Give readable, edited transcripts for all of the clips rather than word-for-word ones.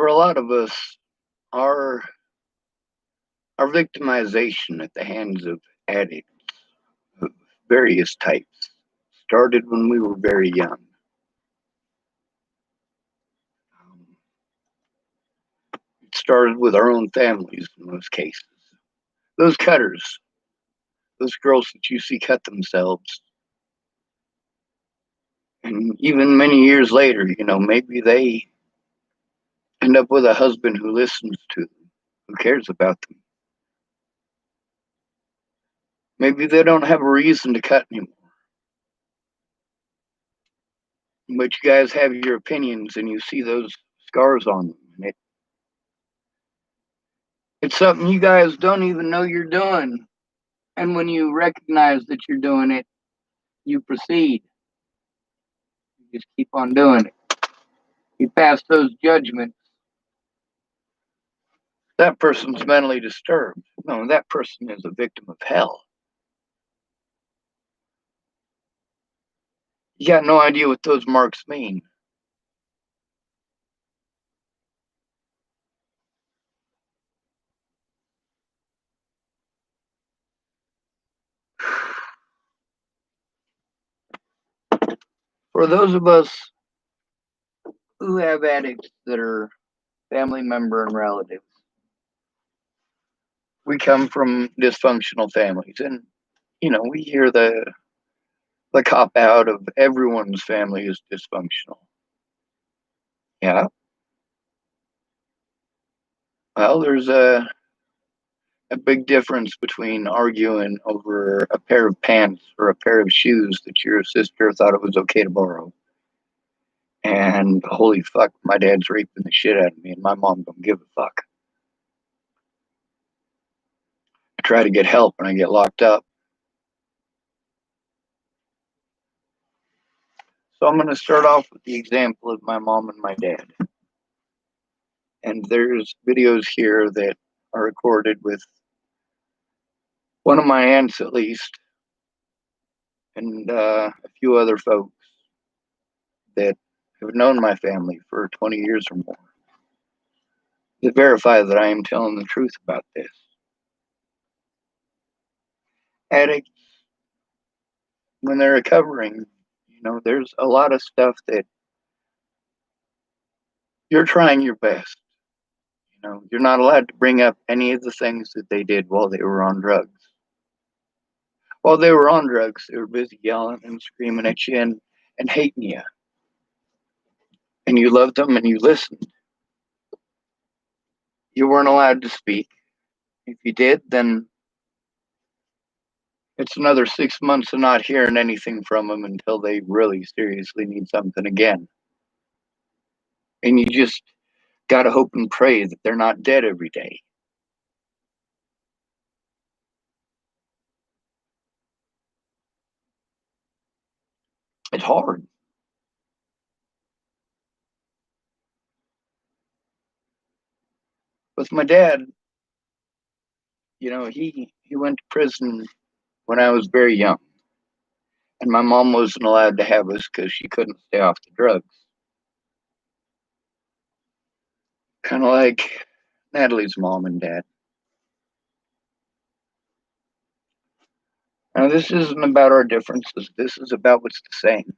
For a lot of us, our our victimization at the hands of addicts of various types started when we were very young. Um, it started with our own families in most cases. Those cutters, those girls that you see cut themselves, and even many years later, maybe they end up with a husband who listens to them, who cares about them. Maybe they don't have a reason to cut anymore. But you guys have your opinions and you see those scars on them. And it's something you guys don't even know you're doing. And when you recognize that you're doing it, you proceed. You just keep on doing it. You pass those judgments. That person's mentally disturbed. No, that person is a victim of hell. You got no idea what those marks mean. For those of us who have addicts that are family member and relatives, we come from dysfunctional families, and we hear the cop out of everyone's family is dysfunctional. Yeah. Well, there's a big difference between arguing over a pair of pants or a pair of shoes that your sister thought it was okay to borrow, and holy fuck, my dad's raping the shit out of me and my mom don't give a fuck. I try to get help and I get locked up. So I'm going to start off with the example of my mom and my dad. And there's videos here that are recorded with one of my aunts at least, and a few other folks that have known my family for 20 years or more to verify that I am telling the truth about this. Addicts, when they're recovering, there's a lot of stuff that you're trying your best. You're not allowed to bring up any of the things that they did while they were on drugs. While they were on drugs, they were busy yelling and screaming at you and hating you. And you loved them and you listened. You weren't allowed to speak. If you did, then it's another 6 months of not hearing anything from them until they really seriously need something again. And you just got to hope and pray that they're not dead every day. It's hard. With my dad, he went to prison when I was very young. And my mom wasn't allowed to have us because she couldn't stay off the drugs. Kind of like Natalie's mom and dad. Now, this isn't about our differences. This is about what's the same.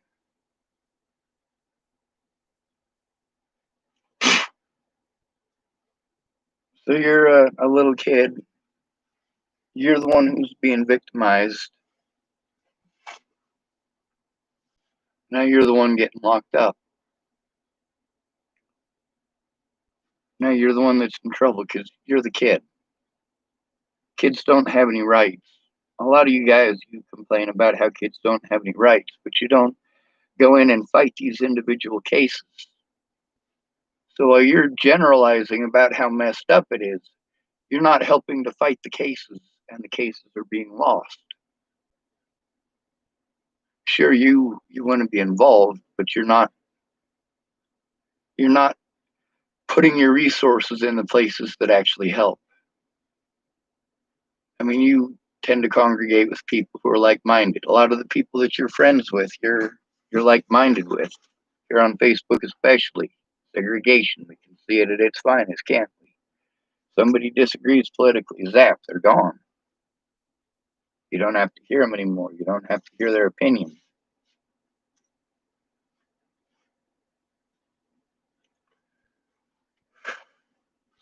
So you're a little kid. You're the one who's being victimized. Now you're the one getting locked up. Now you're the one that's in trouble because you're the kid. Kids don't have any rights. A lot of you guys, you complain about how kids don't have any rights, but you don't go in and fight these individual cases. So while you're generalizing about how messed up it is, you're not helping to fight the cases, and the cases are being lost. Sure, you want to be involved, but you're not putting your resources in the places that actually help. I mean, you tend to congregate with people who are like-minded. A lot of the people that you're friends with, you're like-minded with. You're on Facebook especially. Segregation, we can see it at its finest, can't we? Somebody disagrees politically, zap, they're gone. You don't have to hear them anymore. You don't have to hear their opinion.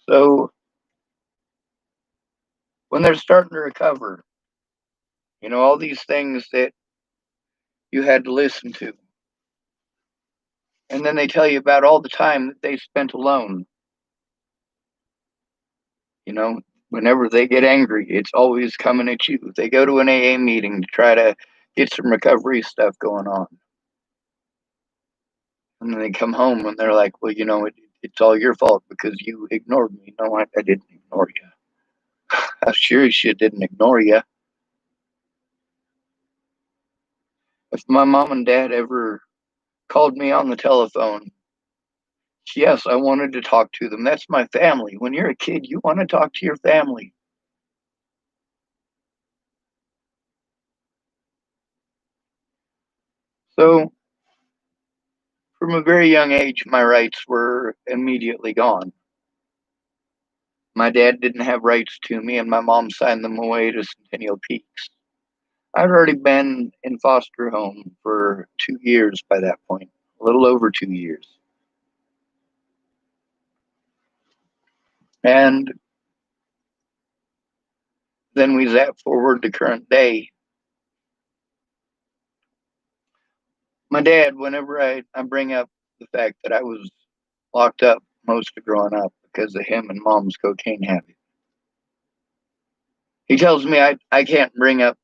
So when they're starting to recover, all these things that you had to listen to, and then they tell you about all the time that they spent alone. You know, whenever they get angry, it's always coming at you. They go to an AA meeting to try to get some recovery stuff going on. And then they come home and they're like, well, it's all your fault because you ignored me. No, I didn't ignore you. I sure as shit didn't ignore you. If my mom and dad ever called me on the telephone, yes, I wanted to talk to them. That's my family. When you're a kid, you want to talk to your family. So from a very young age, my rights were immediately gone. My dad didn't have rights to me, and my mom signed them away to Centennial Peaks. I'd already been in foster home for 2 years by that point, a little over 2 years. And then we zap forward to current day. My dad, whenever I bring up the fact that I was locked up most of growing up because of him and mom's cocaine habit, he tells me I can't bring up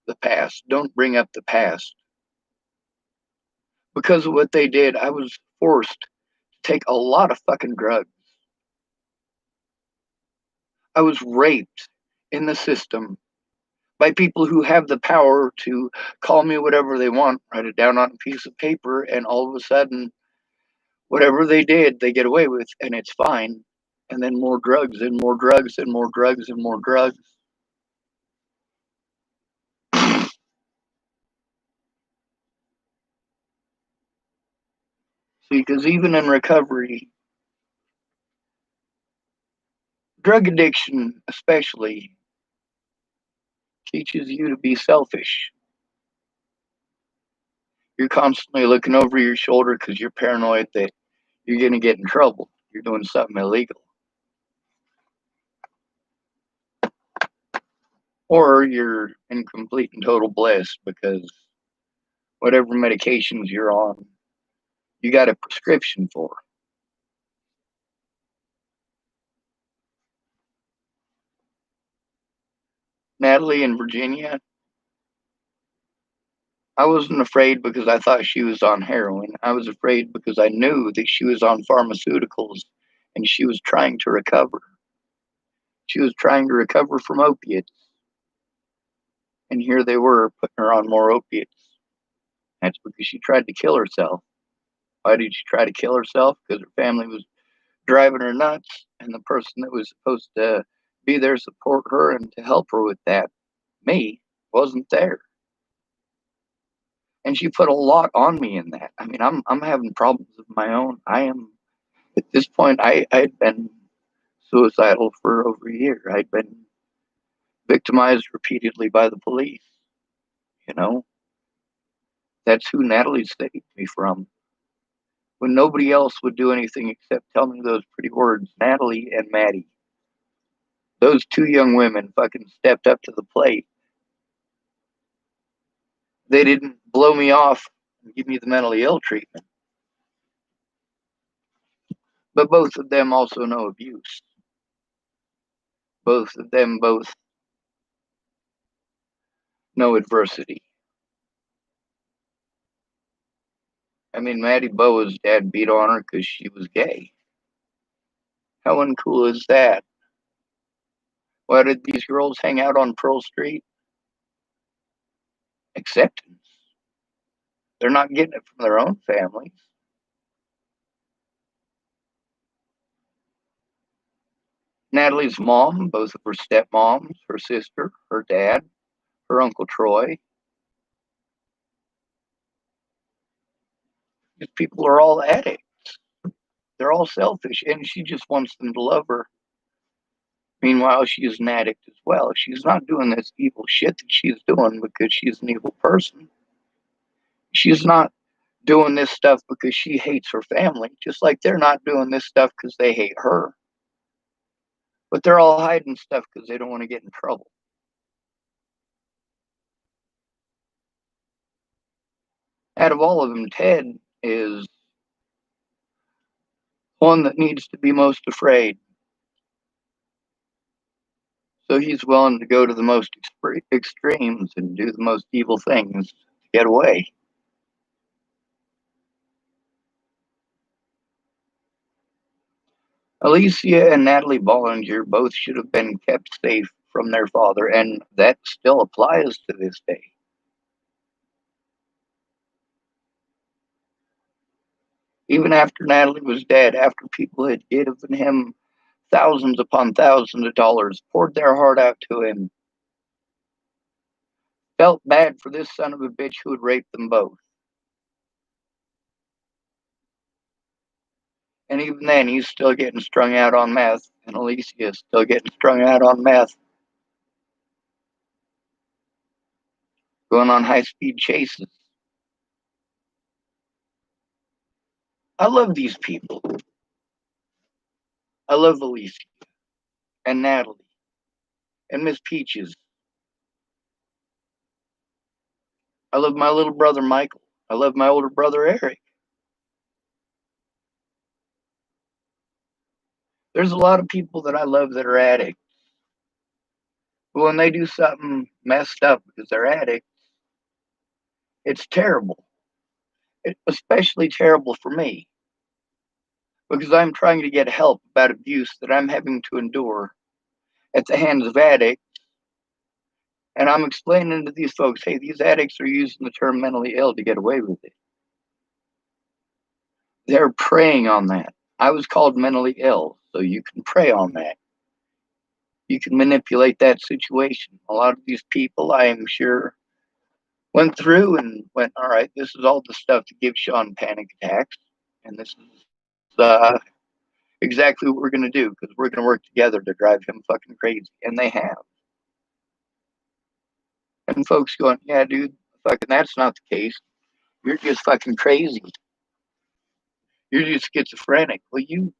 the past. Don't bring up the past. Because of what they did, I was forced to take a lot of fucking drugs. I was raped in the system by people who have the power to call me whatever they want, write it down on a piece of paper, and all of a sudden, whatever they did, they get away with, and it's fine. And then more drugs, and more drugs, and more drugs, and more drugs. See, because even in recovery, drug addiction especially teaches you to be selfish. You're constantly looking over your shoulder because you're paranoid that you're going to get in trouble. You're doing something illegal. Or you're in complete and total bliss because whatever medications you're on, you got a prescription for. Natalie in Virginia, I wasn't afraid because I thought she was on heroin. I was afraid because I knew that she was on pharmaceuticals and she was trying to recover. She was trying to recover from opiates. And here they were putting her on more opiates. That's because she tried to kill herself. Why did she try to kill herself? Because her family was driving her nuts, and the person that was supposed to be there, support her, and to help her with that, me, wasn't there. And she put a lot on me in that. I mean, I'm having problems of my own. I am at this point. I'd been suicidal for over a year. I'd been victimized repeatedly by the police. You know, that's who Natalie saved me from. When nobody else would do anything except tell me those pretty words, Natalie and Maddie. Those two young women fucking stepped up to the plate. They didn't blow me off and give me the mentally ill treatment. But both of them also know abuse. Both of them both know adversity. I mean, Maddie Boa's dad beat on her because she was gay. How uncool is that? Why did these girls hang out on Pearl Street? Acceptance. They're not getting it from their own families. Natalie's mom, both of her stepmoms, her sister, her dad, her Uncle Troy. These people are all addicts. They're all selfish, and she just wants them to love her. Meanwhile, she is an addict as well. She's not doing this evil shit that she's doing because she's an evil person. She's not doing this stuff because she hates her family, just like they're not doing this stuff because they hate her. But they're all hiding stuff because they don't want to get in trouble. Out of all of them, Ted is one that needs to be most afraid. So he's willing to go to the most extremes and do the most evil things to get away. Alicia and Natalie Bollinger both should have been kept safe from their father, and that still applies to this day. Even after Natalie was dead, after people had given him thousands upon thousands of dollars, poured their heart out to him, felt bad for this son of a bitch who had raped them both. And even then, he's still getting strung out on meth, and Alicia is still getting strung out on meth, going on high-speed chases. I love these people. I love Alicia and Natalie and Miss Peaches. I love my little brother Michael. I love my older brother Eric. There's a lot of people that I love that are addicts. But when they do something messed up because they're addicts, it's terrible. It's especially terrible for me because I'm trying to get help about abuse that I'm having to endure at the hands of addicts. And I'm explaining to these folks, hey, these addicts are using the term mentally ill to get away with it. They're preying on that. I was called mentally ill, so you can prey on that. You can manipulate that situation. A lot of these people, I am sure, went through and went, all right, this is all the stuff that gives Sean panic attacks. And this is exactly what we're going to do because we're going to work together to drive him fucking crazy. And they have. And folks going, yeah, dude, fucking that's not the case. You're just fucking crazy. You're just schizophrenic. Well, you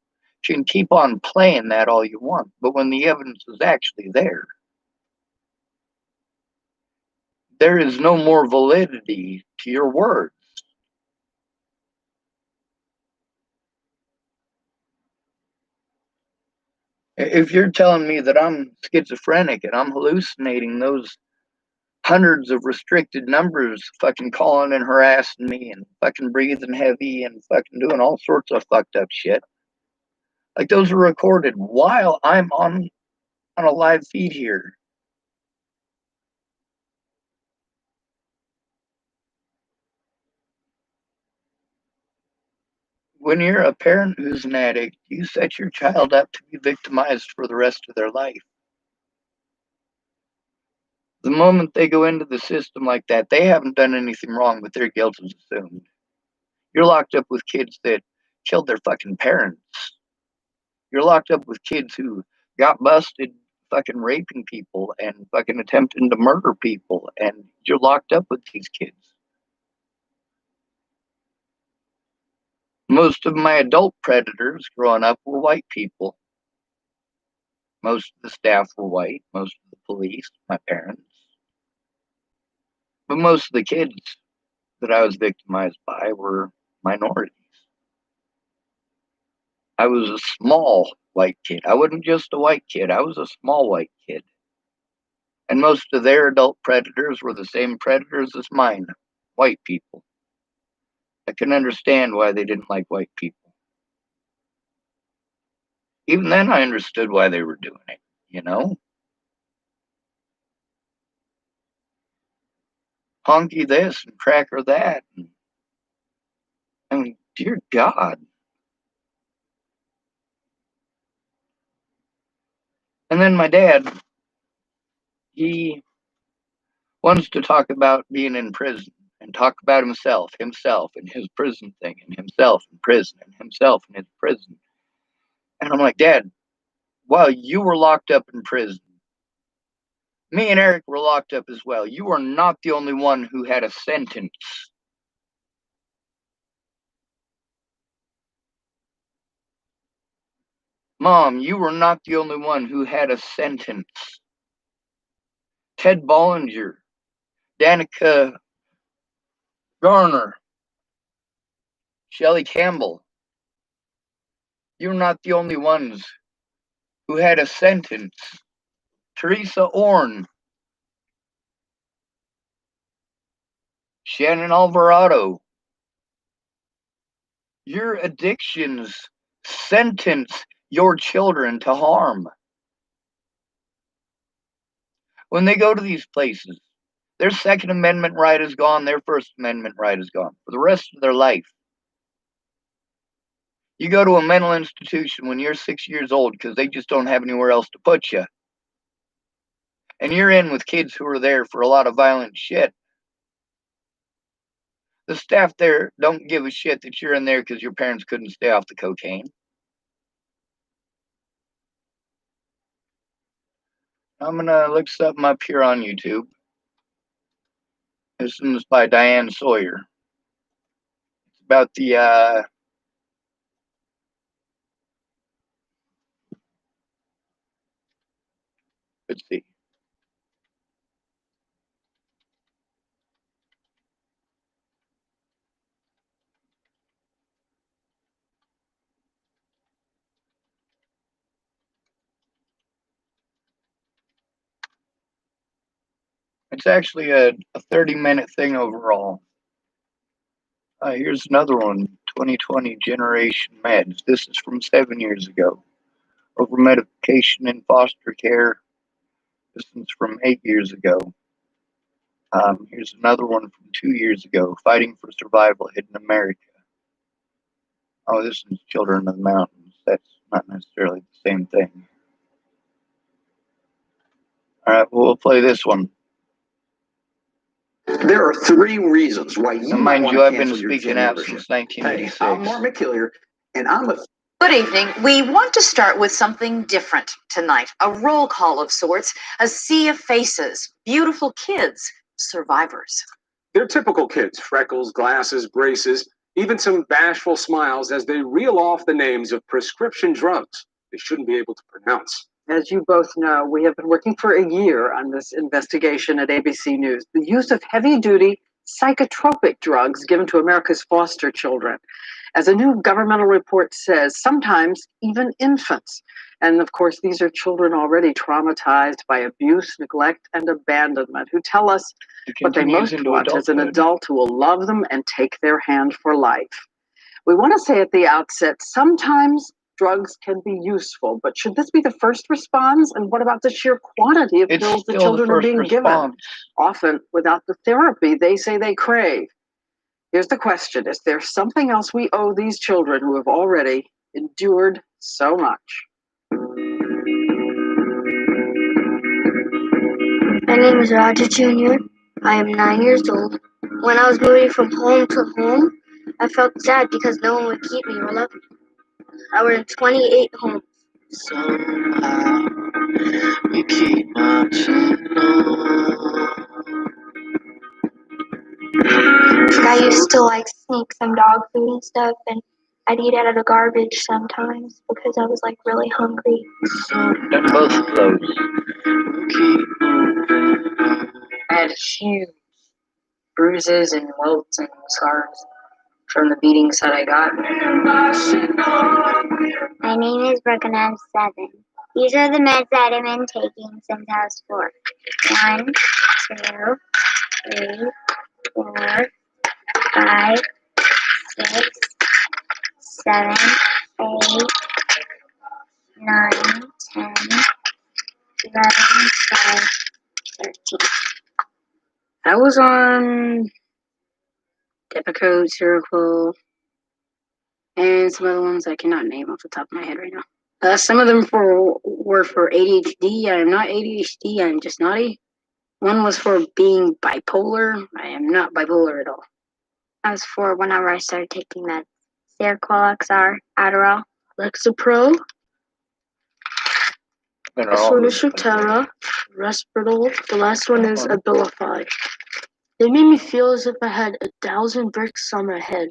can keep on playing that all you want. But when the evidence is actually there is no more validity to your words. If you're telling me that I'm schizophrenic and I'm hallucinating those hundreds of restricted numbers, fucking calling and harassing me and fucking breathing heavy and fucking doing all sorts of fucked up shit, like those are recorded while I'm on a live feed here. When you're a parent who's an addict, you set your child up to be victimized for the rest of their life. The moment they go into the system like that, they haven't done anything wrong, but their guilt is assumed. You're locked up with kids that killed their fucking parents. You're locked up with kids who got busted fucking raping people and fucking attempting to murder people, and you're locked up with these kids. Most of my adult predators growing up were white people. Most of the staff were white, most of the police, my parents. But most of the kids that I was victimized by were minorities. I was a small white kid. I wasn't just a white kid, I was a small white kid. And most of their adult predators were the same predators as mine, white people. I can understand why they didn't like white people. Even then, I understood why they were doing it, you know? Honky this and cracker that. I mean, dear God. And then my dad, he wants to talk about being in prison and talk about himself and his prison thing, and himself in prison, and himself in his prison. And I'm like, Dad, while you were locked up in prison, me and Eric were locked up as well. You are not the only one who had a sentence. Mom, you were not the only one who had a sentence. Ted Bollinger, Danica Garner, Shelley Campbell, you're not the only ones who had a sentence. Teresa Orne, Shannon Alvarado, your addictions sentence your children to harm. When they go to these places, their Second Amendment right is gone, their First Amendment right is gone for the rest of their life. You go to a mental institution when you're 6 years old because they just don't have anywhere else to put you. And you're in with kids who are there for a lot of violent shit. The staff there don't give a shit that you're in there because your parents couldn't stay off the cocaine. I'm going to look something up here on YouTube. This one's by Diane Sawyer. It's about the let's see. It's actually a 30-minute thing overall. Here's another one, 2020 Generation Meds. This is from 7 years ago. Over medication in foster care. This one's from 8 years ago. Here's another one from 2 years ago. Fighting for survival, hidden America. Oh, this one's Children of the Mountains. That's not necessarily the same thing. All right, well, we'll play this one. There are 3 reasons why you might want to cancel your gym membership. Since 1986. Hey, I'm Mark McKillier, and I'm a... Good evening. We want to start with something different tonight. A roll call of sorts, a sea of faces, beautiful kids, survivors. They're typical kids, freckles, glasses, braces, even some bashful smiles as they reel off the names of prescription drugs they shouldn't be able to pronounce. As you both know, we have been working for a year on this investigation at ABC News. The use of heavy-duty psychotropic drugs given to America's foster children. As a new governmental report says, sometimes even infants. And of course, these are children already traumatized by abuse, neglect, and abandonment who tell us what they most want is an adult who will love them and take their hand for life. We want to say at the outset, sometimes drugs can be useful, but should this be the first response? And what about the sheer quantity of pills the children are being given? Often without the therapy they say they crave. Here's the question. Is there something else we owe these children who have already endured so much? My name is Roger Jr. I am 9 years old. When I was moving from home to home, I felt sad because no one would keep me or love me. I were in 28 homes. Somehow we keep marching on. I used to like sneak some dog food and stuff, and I'd eat out of the garbage sometimes because I was like really hungry. Done both of those. I had huge bruises and welts and scars from the beatings that I got. My name is Brooke and I'm 7. These are the meds that I've been taking since I was 4. 1, 2, 3, 4, 5, 6, 7, 8, 9, 10, 11, 12, 13. I was on Depakote, Seroquel, and some other ones I cannot name off the top of my head right now. Some of them were for ADHD. I am not ADHD. I'm just naughty. One was for being bipolar. I am not bipolar at all. I was 4 whenever I started taking that Seroquel XR, Adderall. Lexapro, And all Solisotera, Respirol. The last one is Abilify. They made me feel as if I had 1,000 bricks on my head.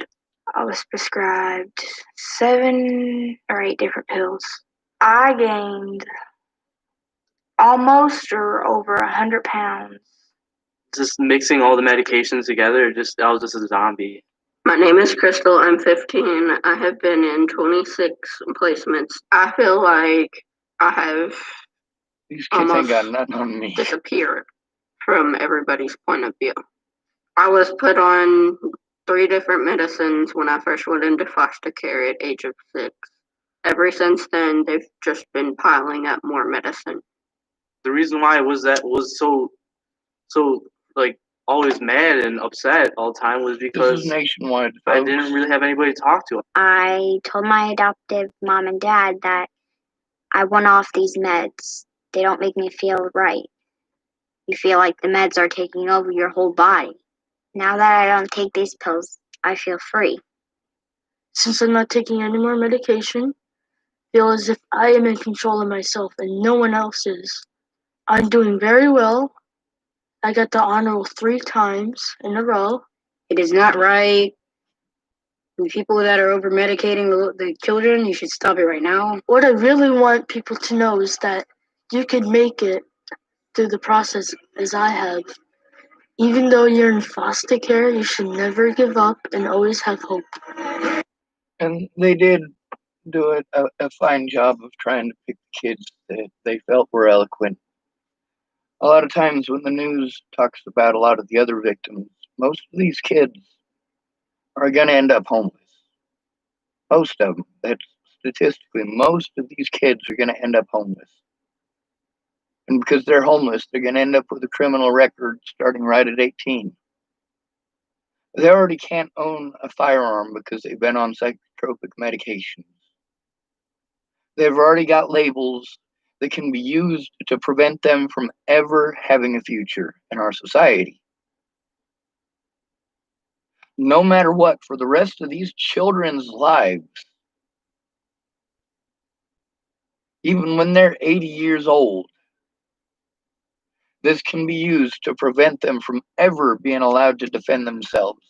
I was prescribed 7 or 8 different pills. I gained almost or over 100 pounds. Just mixing all the medications together, I was just a zombie. My name is Crystal. I'm 15. I have been in 26 placements. I feel like I have these kids ain't got nothing on me. disappeared from everybody's point of view. I was put on 3 different medicines when I first went into foster care at age of 6. Ever since then, they've just been piling up more medicine. The reason why I was so like always mad and upset all the time was because this is nationwide, folks. I didn't really have anybody to talk to. I told my adoptive mom and dad that I want off these meds. They don't make me feel right. You feel like the meds are taking over your whole body. Now that I don't take these pills, I feel free. Since I'm not taking any more medication, I feel as if I am in control of myself and no one else is. I'm doing very well. I got the honor roll 3 times in a row. It is not right. The people that are over medicating the children, you should stop it right now. What I really want people to know is that you can make it through the process as I have. Even though you're in foster care, you should never give up and always have hope. And they did do a fine job of trying to pick the kids that they felt were eloquent. A lot of times when the news talks about a lot of the other victims, most of these kids are going to end up homeless. Most of them. That's statistically, most of these kids are going to end up homeless. And because they're homeless, they're going to end up with a criminal record starting right at 18. They already can't own a firearm because they've been on psychotropic medications. They've already got labels that can be used to prevent them from ever having a future in our society. No matter what, for the rest of these children's lives, even when they're 80 years old, this can be used to prevent them from ever being allowed to defend themselves.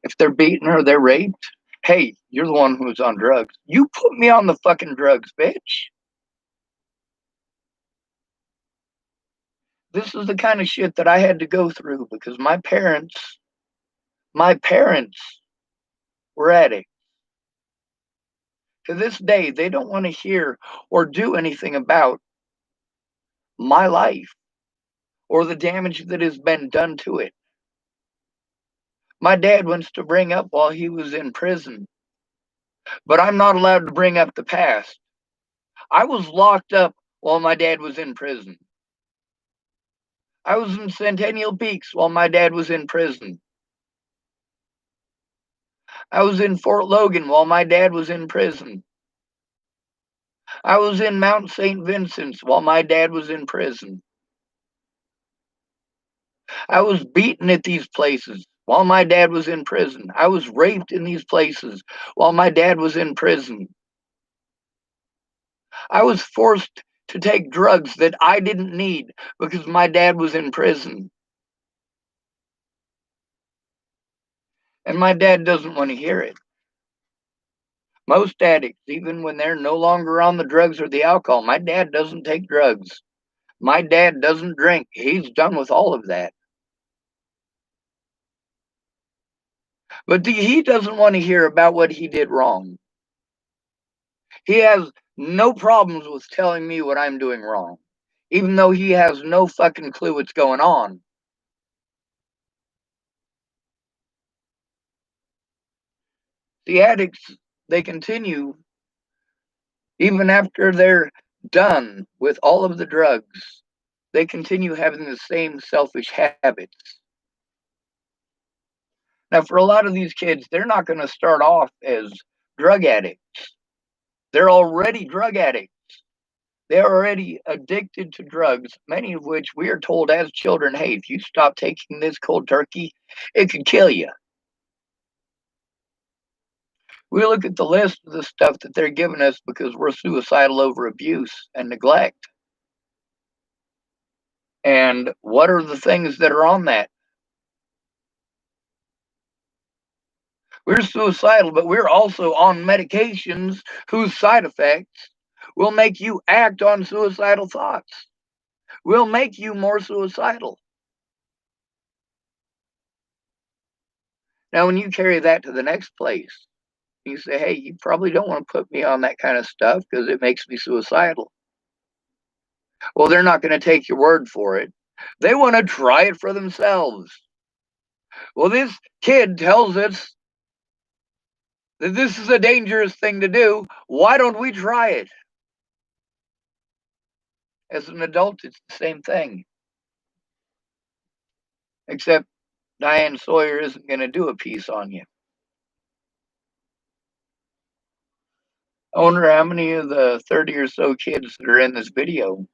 If they're beaten or they're raped, hey, you're the one who's on drugs. You put me on the fucking drugs, bitch. This is the kind of shit that I had to go through because my parents were addicts. To this day, they don't want to hear or do anything about my life or the damage that has been done to it. My dad wants to bring up while he was in prison, but I'm not allowed to bring up the past. I was locked up while my dad was in prison. I was in Centennial Peaks while my dad was in prison. I was in Fort Logan while my dad was in prison. I was in Mount St. Vincent's while my dad was in prison. I was beaten at these places while my dad was in prison. I was raped in these places while my dad was in prison. I was forced to take drugs that I didn't need because my dad was in prison. And my dad doesn't want to hear it. Most addicts, even when they're no longer on the drugs or the alcohol, my dad doesn't take drugs. My dad doesn't drink. He's done with all of that. But he doesn't want to hear about what he did wrong. He has no problems with telling me what I'm doing wrong, even though he has no fucking clue what's going on. The addicts, they continue, even after they're done with all of the drugs, they continue having the same selfish habits. Now, for a lot of these kids, they're not going to start off as drug addicts. They're already drug addicts. They're already addicted to drugs, many of which we are told as children, hey, if you stop taking this cold turkey, it could kill you. We look at the list of the stuff that they're giving us because we're suicidal over abuse and neglect. And what are the things that are on that? We're suicidal, but we're also on medications whose side effects will make you act on suicidal thoughts, will make you more suicidal. Now, when you carry that to the next place, you say, hey, you probably don't want to put me on that kind of stuff because it makes me suicidal. Well, they're not going to take your word for it. They want to try it for themselves. Well, this kid tells us that this is a dangerous thing to do. Why don't we try it? As an adult, it's the same thing. Except Diane Sawyer isn't going to do a piece on you. I wonder how many of the 30 or so kids that are in this video,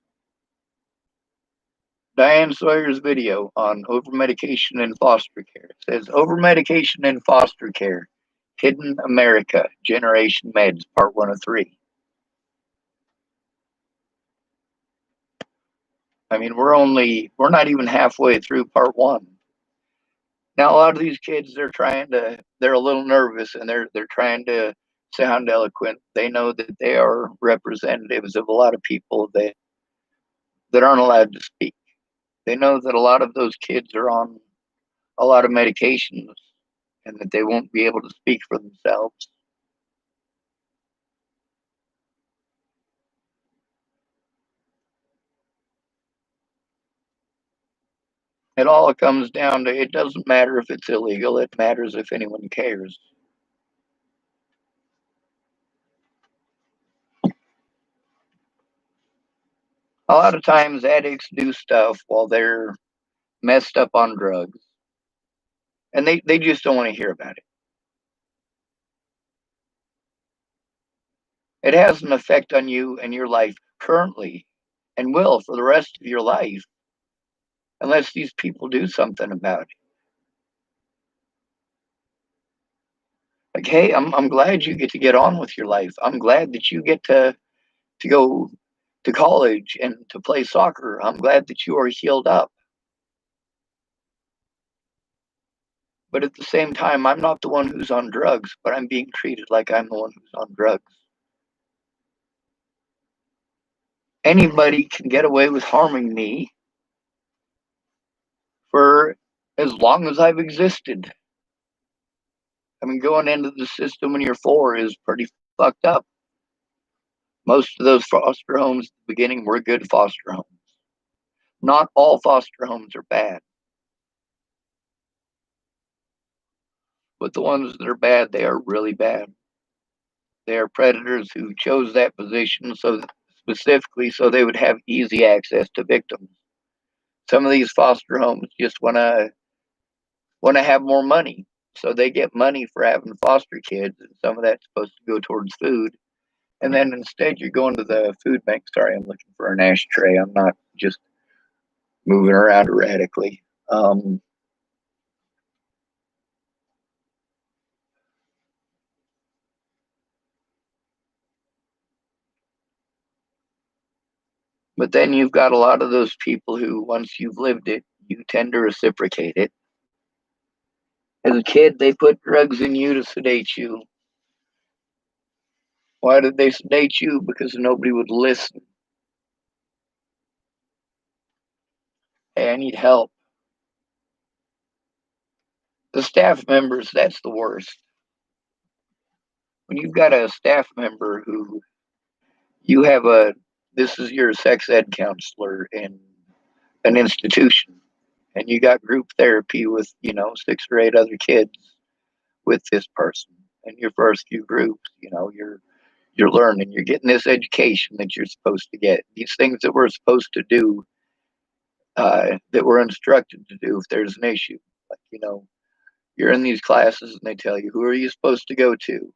Diane Sawyer's video on over-medication in foster care. It says, over-medication in foster care, Hidden America, Generation Meds, Part 1 of 3. I mean, we're not even halfway through Part 1. Now, a lot of these kids, they're a little nervous and they're trying to sound eloquent. They know that they are representatives of a lot of people that aren't allowed to speak. They know that a lot of those kids are on a lot of medications and that they won't be able to speak for themselves. It all comes down to, it doesn't matter if it's illegal, it matters if anyone cares. A lot of times addicts do stuff while they're messed up on drugs, and they just don't want to hear about it. It has an effect on you and your life currently and will for the rest of your life unless these people do something about it. Like, hey, I'm glad you get on with your life. I'm glad that you get to go to college and to play soccer. I'm glad that you are healed up. But at the same time, I'm not the one who's on drugs, but I'm being treated like I'm the one who's on drugs. Anybody can get away with harming me for as long as I've existed. I mean, going into the system when you're 4 is pretty fucked up. Most of those foster homes at the beginning were good foster homes. Not all foster homes are bad. But the ones that are bad, they are really bad. They are predators who chose that position specifically so they would have easy access to victims. Some of these foster homes just want to have more money. So they get money for having foster kids, and some of that's supposed to go towards food. And then instead you're going to the food bank. Sorry, I'm looking for an ashtray. I'm not just moving around erratically. But then you've got a lot of those people who, once you've lived it, you tend to reciprocate it. As a kid, they put drugs in you to sedate you. Why did they sedate you? Because nobody would listen. Hey, I need help. The staff members, that's the worst. When you've got a staff member who this is your sex ed counselor in an institution, and you got group therapy with, 6 or 8 other kids with this person. And your first few groups, you're learning, you're getting this education that you're supposed to get. These things that we're supposed to do, that we're instructed to do if there's an issue. Like, you're in these classes and they tell you, who are you supposed to go to?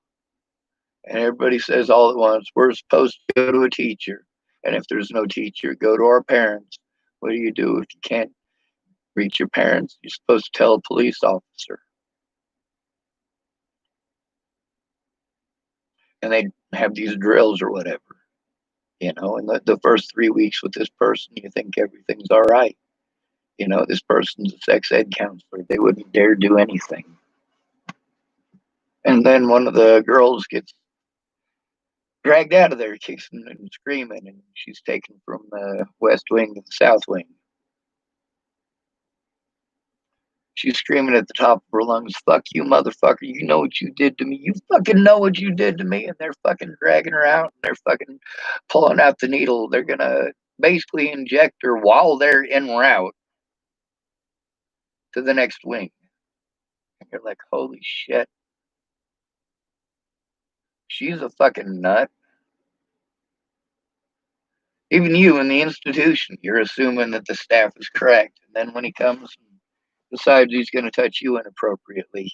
And everybody says all at once, we're supposed to go to a teacher. And if there's no teacher, go to our parents. What do you do if you can't reach your parents? You're supposed to tell a police officer. And they have these drills or whatever, you know. And the first 3 weeks with this person, you think everything's all right. You know, this person's a sex ed counselor. They wouldn't dare do anything. And then one of the girls gets dragged out of there, kicking and screaming, and she's taken from the west wing to the south wing. She's screaming at the top of her lungs, "Fuck you, motherfucker. You know what you did to me. You fucking know what you did to me." And they're fucking dragging her out, and they're fucking pulling out the needle. They're going to basically inject her while they're en route to the next wing. And you're like, holy shit. She's a fucking nut. Even you in the institution, you're assuming that the staff is correct. And then when he comes and decides he's going to touch you inappropriately,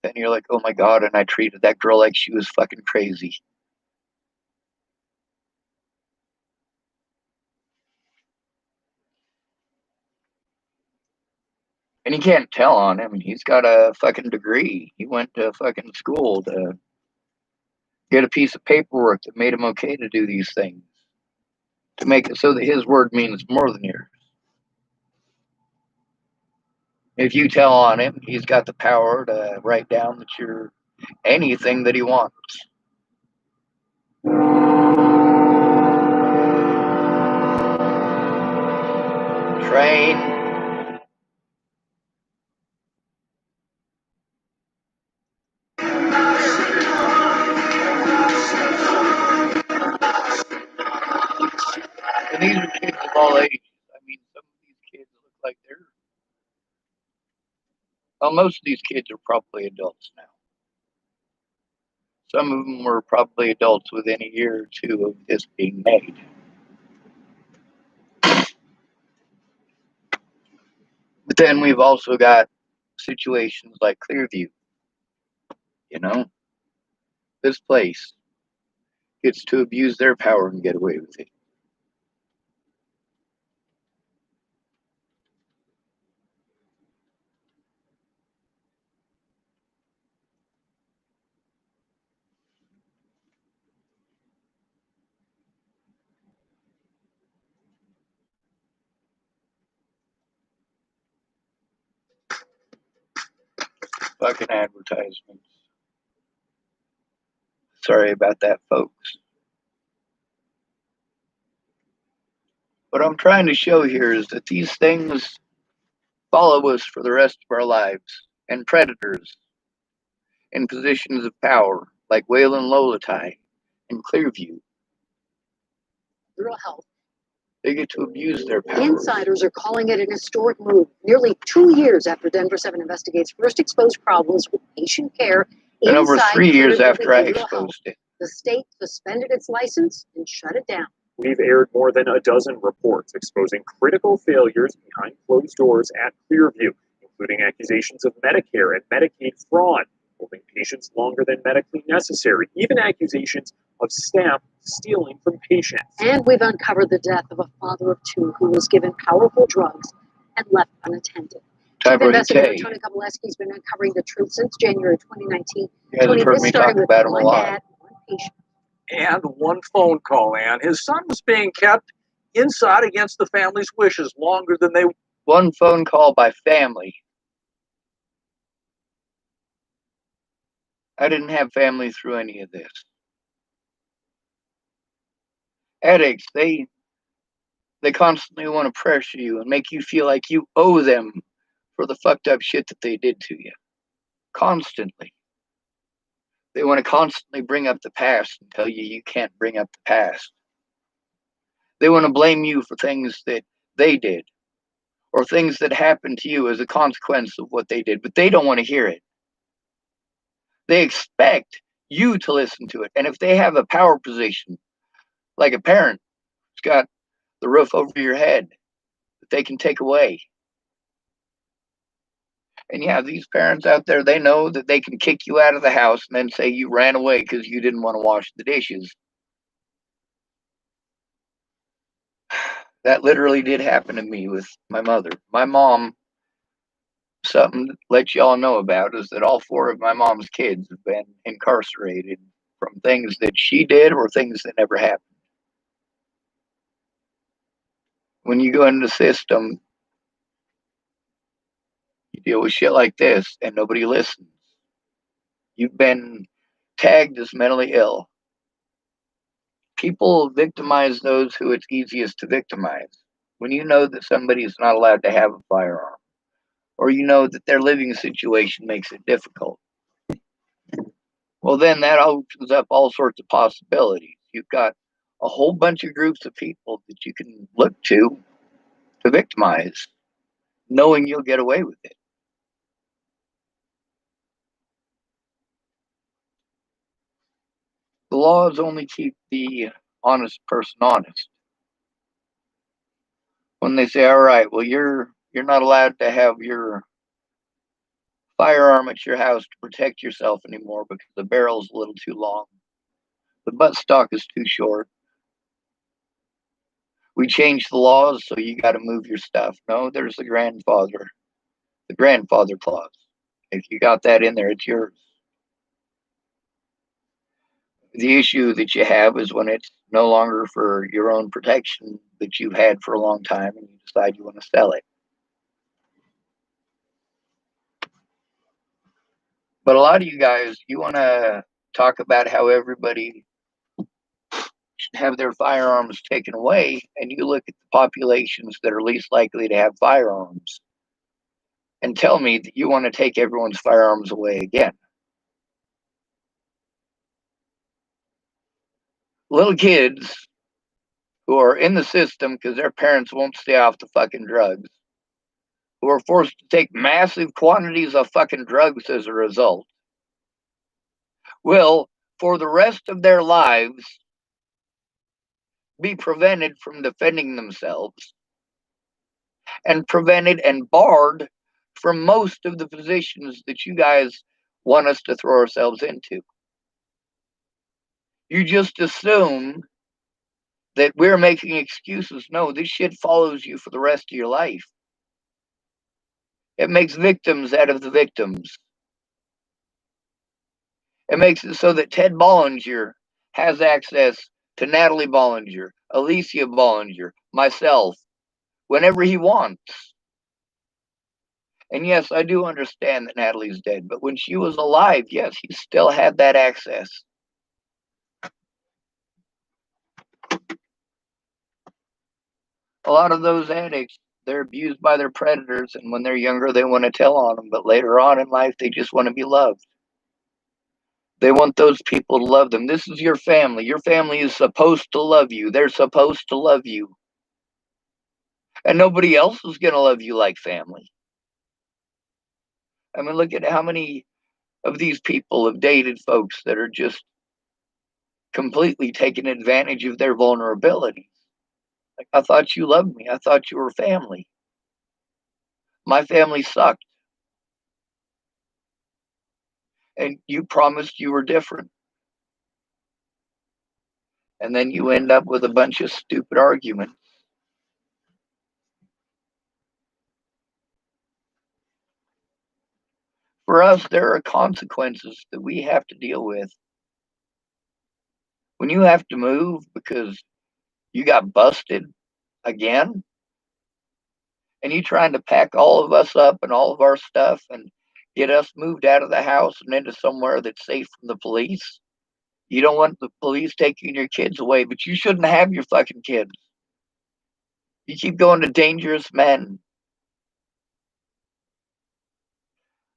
then you're like, oh my God, and I treated that girl like she was fucking crazy. And you can't tell on him. He's got a fucking degree. He went to fucking school to get a piece of paperwork that made him okay to do these things, to make it so that his word means more than yours. If you tell on him, he's got the power to write down that you're anything that he wants. Train. And these are kids of all ages. I mean, some of these kids look like they're... Well, most of these kids are probably adults now. Some of them were probably adults within a year or two of this being made. But then we've also got situations like Clearview. You know, this place gets to abuse their power and get away with it. Fucking advertisements. Sorry about that, folks. What I'm trying to show here is that these things follow us for the rest of our lives. And predators in positions of power, like Wayland Lolatai and Clearview, Rural health. they get to abuse their power. Insiders are calling it an historic move. Nearly 2 years after Denver 7 investigates first exposed problems with patient care And over inside 3 years Clearview after I Behavioral Health, exposed it. the state suspended its license and shut it down. We've aired more than a dozen reports exposing critical failures behind closed doors at Clearview, including accusations of Medicare and Medicaid fraud, holding patients longer than medically necessary, even accusations of staff stealing from patients. And we've uncovered the death of a father of 2 who was given powerful drugs and left unattended. Chief Investigator Tony Kovalevsky's been uncovering the truth since January 2019. You guys have heard me talk about him a lot. Dad, one patient. And one phone call, Ann. His son was being kept inside against the family's wishes longer than they... One phone call by family. I didn't have family through any of this. Addicts, they constantly want to pressure you and make you feel like you owe them for the fucked up shit that they did to you. Constantly. They want to constantly bring up the past and tell you you can't bring up the past. They want to blame you for things that they did or things that happened to you as a consequence of what they did, but they don't want to hear it. They expect you to listen to it. And if they have a power position, like a parent who's got the roof over your head that they can take away. And yeah, these parents out there, they know that they can kick you out of the house and then say you ran away because you didn't want to wash the dishes. That literally did happen to me with my mother. My mom, something to let y'all know about is that all 4 of my mom's kids have been incarcerated from things that she did or things that never happened. When you go into the system, you deal with shit like this and nobody listens. You've been tagged as mentally ill. People victimize those who it's easiest to victimize. When you know that somebody is not allowed to have a firearm, or you know that their living situation makes it difficult, well, then that opens up all sorts of possibilities. You've got a whole bunch of groups of people that you can look to victimize, knowing you'll get away with it. The laws only keep the honest person honest. When they say, all right, well, you're not allowed to have your firearm at your house to protect yourself anymore because the barrel's a little too long. The buttstock is too short. We changed the laws, so you got to move your stuff. No, there's the grandfather clause. If you got that in there, it's yours. The issue that you have is when it's no longer for your own protection that you've had for a long time and you decide you want to sell it. But a lot of you guys, you want to talk about how everybody should have their firearms taken away, and you look at the populations that are least likely to have firearms and tell me that you want to take everyone's firearms away again. Little kids who are in the system because their parents won't stay off the fucking drugs, who are forced to take massive quantities of fucking drugs as a result, will, for the rest of their lives, be prevented from defending themselves and prevented and barred from most of the positions that you guys want us to throw ourselves into. You just assume that we're making excuses. No, this shit follows you for the rest of your life. It makes victims out of the victims. It makes it so that Ted Bollinger has access to Natalie Bollinger, Alicia Bollinger, myself, whenever he wants. And yes, I do understand that Natalie's dead, but when she was alive, yes, he still had that access. A lot of those addicts, they're abused by their predators, and when they're younger, they want to tell on them, but later on in life, they just want to be loved. They want those people to love them. This is your family. Your family is supposed to love you. They're supposed to love you. And nobody else is going to love you like family. I mean, look at how many of these people have dated folks that are just completely taking advantage of their vulnerability. Like, I thought you loved me. I thought you were family. My family sucked. And you promised you were different. And then you end up with a bunch of stupid arguments. For us, there are consequences that we have to deal with. When you have to move because you got busted again, and you trying to pack all of us up and all of our stuff and get us moved out of the house and into somewhere that's safe from the police. You don't want the police taking your kids away, but you shouldn't have your fucking kids. You keep going to dangerous men.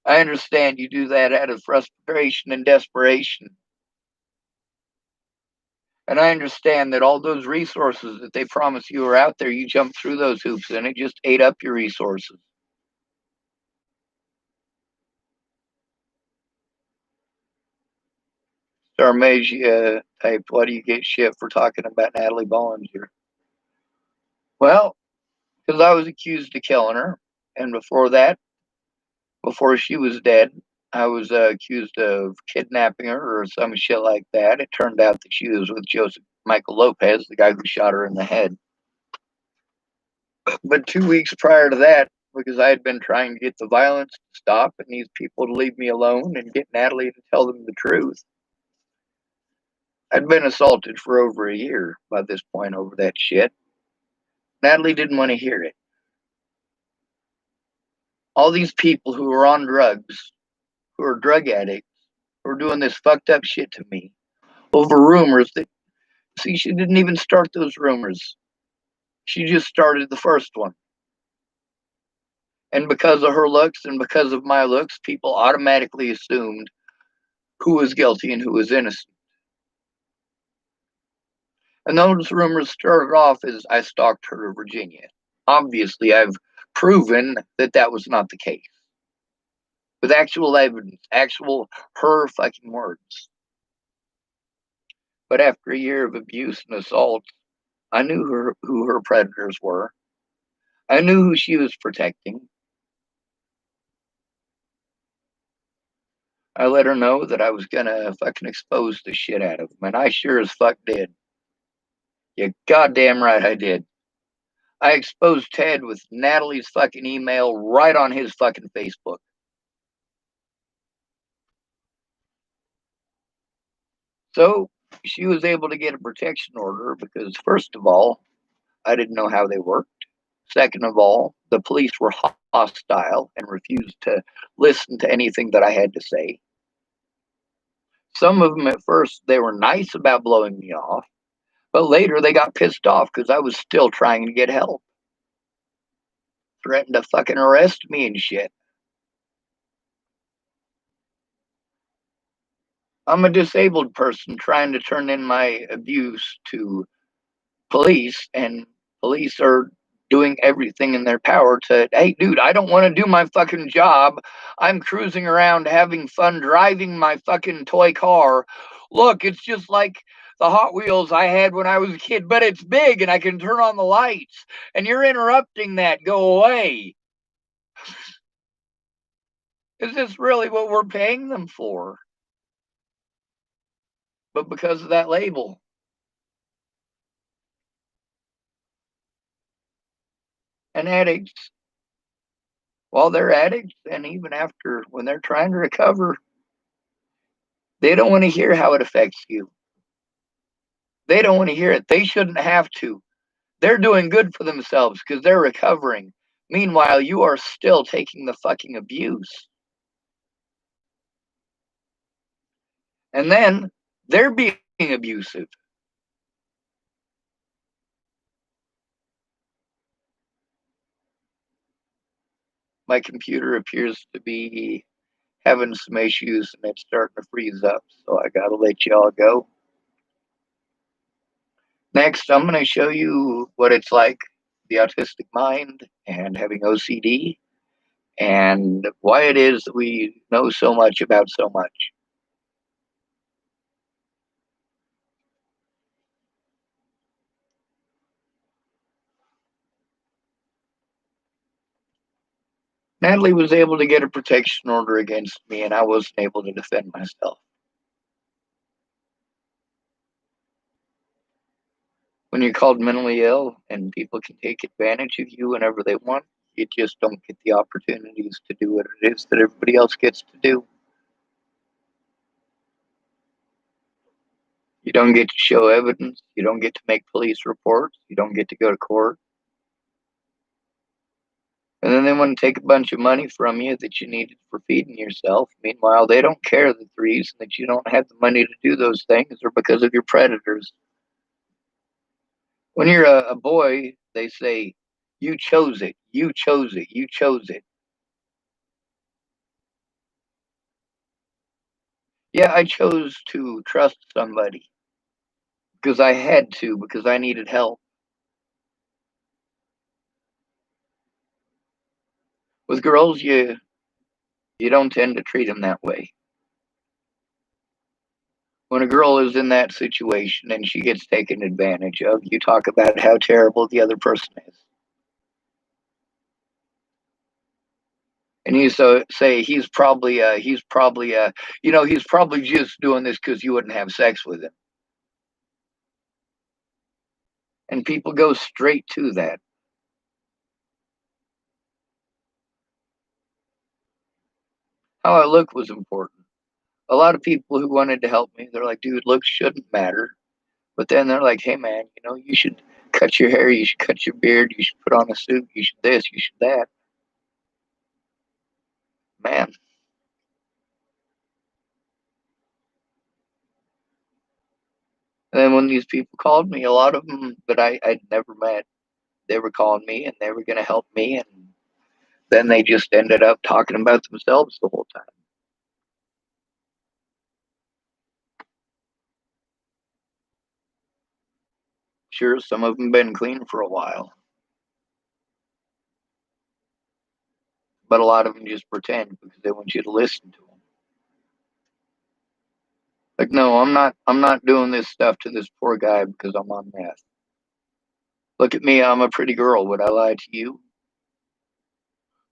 I understand you do that out of frustration and desperation. And I understand that all those resources that they promise you are out there, you jump through those hoops and it just ate up your resources. Starmasia typed, why do you get shit for talking about Natalie Bollinger? Well, because I was accused of killing her. And before that, before she was dead, I was accused of kidnapping her or some shit like that. It turned out that she was with Joseph Michael Lopez, the guy who shot her in the head. But 2 weeks prior to that, because I had been trying to get the violence to stop and these people to leave me alone and get Natalie to tell them the truth, I'd been assaulted for over a year by this point over that shit. Natalie didn't want to hear it. All these people who are on drugs, who are drug addicts, who are doing this fucked up shit to me over rumors that, see, she didn't even start those rumors. She just started the first one. And because of her looks and because of my looks, people automatically assumed who was guilty and who was innocent. And those rumors started off as I stalked her to Virginia. Obviously, I've proven that that was not the case. With actual evidence, actual her fucking words. But after a year of abuse and assault, I knew who her predators were. I knew who she was protecting. I let her know that I was gonna fucking expose the shit out of them, and I sure as fuck did. You goddamn right I did. I exposed Ted with Natalie's fucking email right on his fucking Facebook. So she was able to get a protection order because, first of all, I didn't know how they worked. Second of all, the police were hostile and refused to listen to anything that I had to say. Some of them at first, they were nice about blowing me off, but later they got pissed off because I was still trying to get help. Threatened to fucking arrest me and shit. I'm a disabled person trying to turn in my abuse to police, and police are doing everything in their power to, hey, dude, I don't want to do my fucking job. I'm cruising around having fun driving my fucking toy car. Look, it's just like the Hot Wheels I had when I was a kid, but it's big and I can turn on the lights, and you're interrupting that. Go away. Is this really what we're paying them for? But because of that label. And addicts, while they're addicts, and even after, when they're trying to recover, they don't want to hear how it affects you. They don't want to hear it. They shouldn't have to. They're doing good for themselves because they're recovering. Meanwhile, you are still taking the fucking abuse. And then they're being abusive. My computer appears to be having some issues and it's starting to freeze up, so I gotta let y'all go. Next, I'm going to show you what it's like, the autistic mind and having OCD, and why it is that we know so much about so much. Natalie was able to get a protection order against me, and I wasn't able to defend myself. When you're called mentally ill and people can take advantage of you whenever they want, you just don't get the opportunities to do what it is that everybody else gets to do. You don't get to show evidence. You don't get to make police reports. You don't get to go to court. And then they want to take a bunch of money from you that you needed for feeding yourself. Meanwhile, they don't care that the reason that you don't have the money to do those things are because of your predators. When you're a boy, they say, you chose it, you chose it, you chose it. Yeah, I chose to trust somebody because I had to, because I needed help. With girls, you don't tend to treat them that way. When a girl is in that situation and she gets taken advantage of, you talk about how terrible the other person is. And you say he's probably he's probably just doing this because you wouldn't have sex with him. And people go straight to that. how I look was important. A lot of people who wanted to help me, they're like, dude, looks shouldn't matter. But then they're like, hey, man, you know, you should cut your hair, you should cut your beard, you should put on a suit, you should this, you should that. Man. And then when these people called me, a lot of them that I'd never met, they were calling me and they were going to help me. And then they just ended up talking about themselves the whole time. Sure, some of them been clean for a while. But a lot of them just pretend because they want you to listen to them. Like, no, I'm not doing this stuff to this poor guy because I'm on meth. Look at me, I'm a pretty girl. Would I lie to you?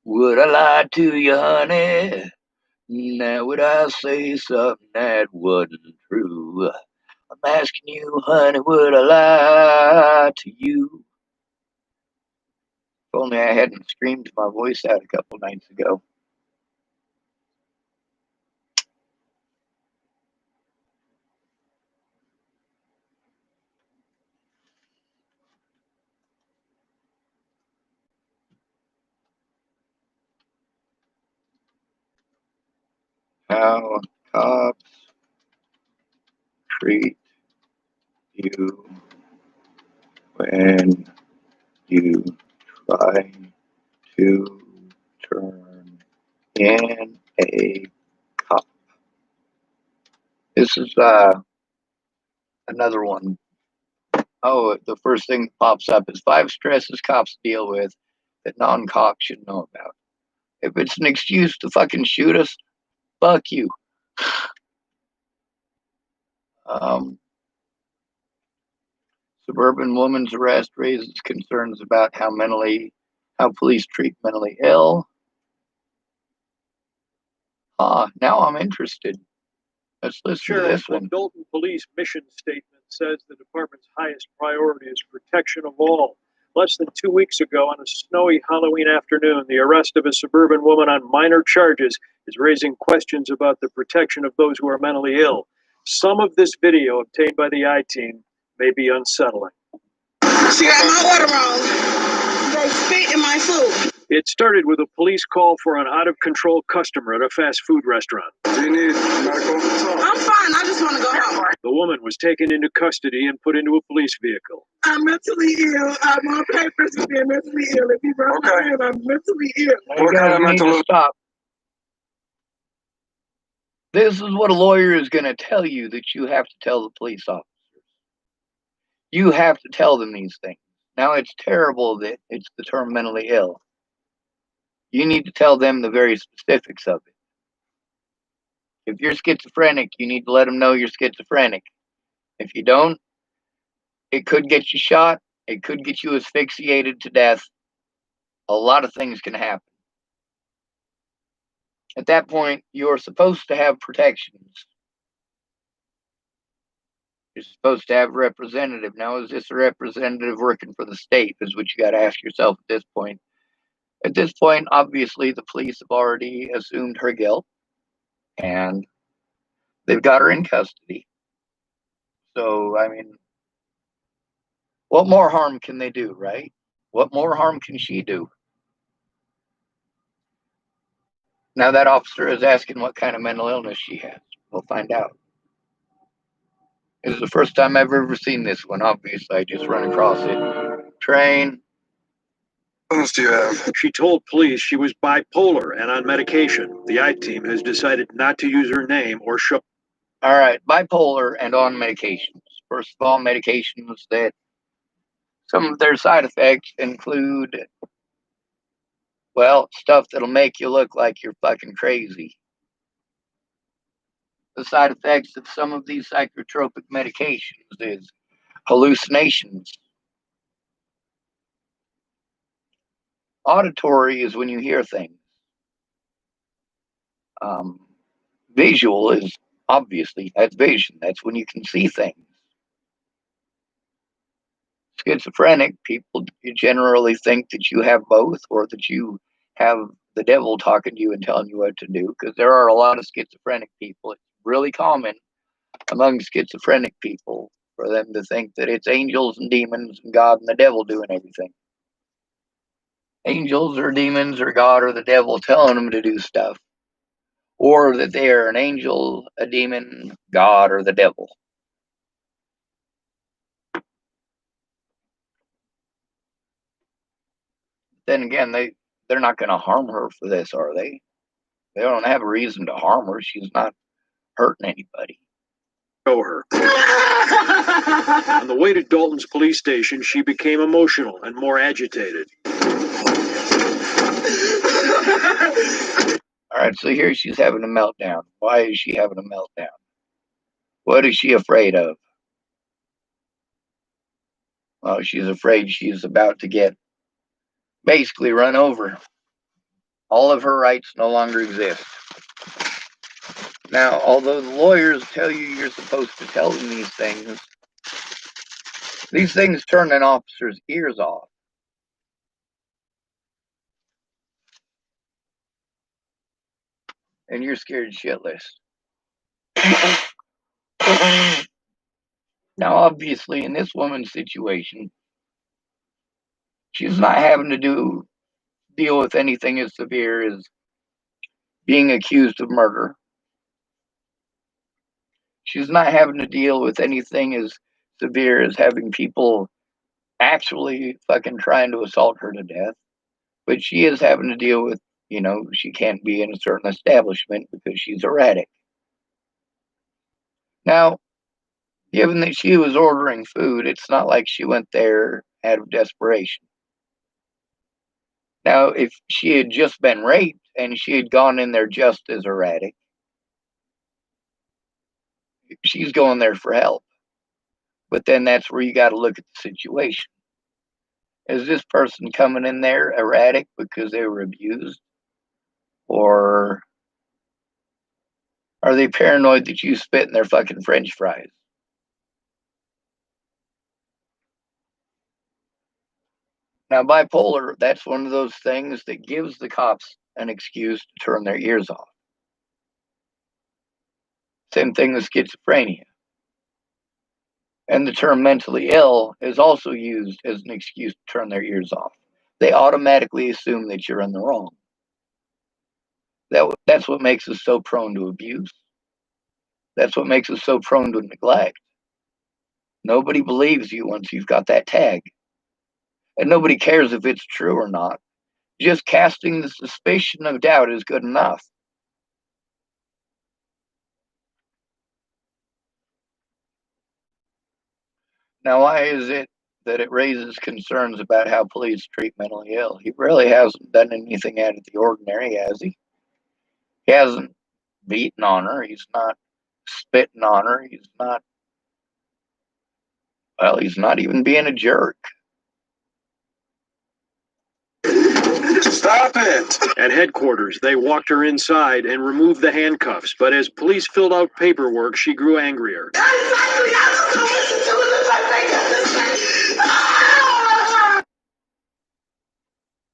Would I lie to you, honey? Now would I say something that wasn't true? I'm asking you, honey, would I lie to you? If only I hadn't screamed my voice out a couple nights ago. How cops treat you when you try to turn in a cop. This is another one. Oh, the first thing that pops up is 5 stresses cops deal with that non-cops should know about. If it's an excuse to fucking shoot us, fuck you. Suburban woman's arrest raises concerns about how police treat mentally ill. Now I'm interested. Let's listen to this one. The Dalton Police mission statement says the department's highest priority is protection of all. Less than 2 weeks ago, on a snowy Halloween afternoon, the arrest of a suburban woman on minor charges is raising questions about the protection of those who are mentally ill. Some of this video obtained by the I-Team may be unsettling. She got my order wrong. They spit in my food. It started with a police call for an out-of-control customer at a fast food restaurant. Do you need medical? I'm fine. I just want to go home. The woman was taken into custody and put into a police vehicle. I'm mentally ill. I'm on papers for being mentally ill. If you run my hand, I'm mentally ill. You guys need to stop. This is what a lawyer is going to tell you that you have to tell the police officers. You have to tell them these things. Now, it's terrible that it's the term mentally ill. You need to tell them the very specifics of it. If you're schizophrenic, you need to let them know you're schizophrenic. If you don't, it could get you shot. It could get you asphyxiated to death. A lot of things can happen. At that point, you're supposed to have protections. You're supposed to have a representative. Now, is this a representative working for the state? Is what you got to ask yourself at this point. At this point, obviously, the police have already assumed her guilt, and they've got her in custody. So, I mean, what more harm can they do, right? What more harm can she do? Now that officer is asking what kind of mental illness she has. We'll find out. This is the first time I've ever seen this one. Obviously, I just run across it. Train. What else do you have? She told police she was bipolar and on medication. The I-Team has decided not to use her name or show. All right, bipolar and on medications. First of all, medications that some of their side effects include, well, stuff that'll make you look like you're fucking crazy. The side effects of some of these psychotropic medications is hallucinations. Auditory is when you hear things. Visual is obviously, that's vision. That's when you can see things. Schizophrenic people generally think that you have both, or that you have the devil talking to you and telling you what to do, because there are a lot of schizophrenic people. It's really common among schizophrenic people for them to think that it's angels and demons and God and the devil doing everything. Angels or demons or God or the devil telling them to do stuff, or that they are an angel, a demon, God, or the devil. Then again, they're not going to harm her for this, are they? They don't have a reason to harm her. She's not hurting anybody. Show her. On the way to Dalton's police station, she became emotional and more agitated. All right, so here she's having a meltdown. Why is she having a meltdown? What is she afraid of? Well, she's afraid she's about to get basically run over. All of her rights no longer exist. Now, although the lawyers tell you you're supposed to tell them these things turn an officer's ears off. And you're scared shitless. Now, obviously, in this woman's situation, she's not having to deal with anything as severe as being accused of murder. She's not having to deal with anything as severe as having people actually fucking trying to assault her to death. But she is having to deal with, she can't be in a certain establishment because she's erratic. Now, given that she was ordering food, it's not like she went there out of desperation. Now, if she had just been raped and she had gone in there just as erratic, she's going there for help. But then that's where you got to look at the situation. Is this person coming in there erratic because they were abused? Or are they paranoid that you spit in their fucking French fries? Now, bipolar, that's one of those things that gives the cops an excuse to turn their ears off. Same thing with schizophrenia. And the term mentally ill is also used as an excuse to turn their ears off. They automatically assume that you're in the wrong. That's what makes us so prone to abuse. That's what makes us so prone to neglect. Nobody believes you once you've got that tag. And nobody cares if it's true or not. Just casting the suspicion of doubt is good enough. Now, why is it that it raises concerns about how police treat mentally ill? He really hasn't done anything out of the ordinary, has he? He hasn't beaten on her. He's not spitting on her. He's not even being a jerk. Stop it! At headquarters, they walked her inside and removed the handcuffs, but as police filled out paperwork, she grew angrier.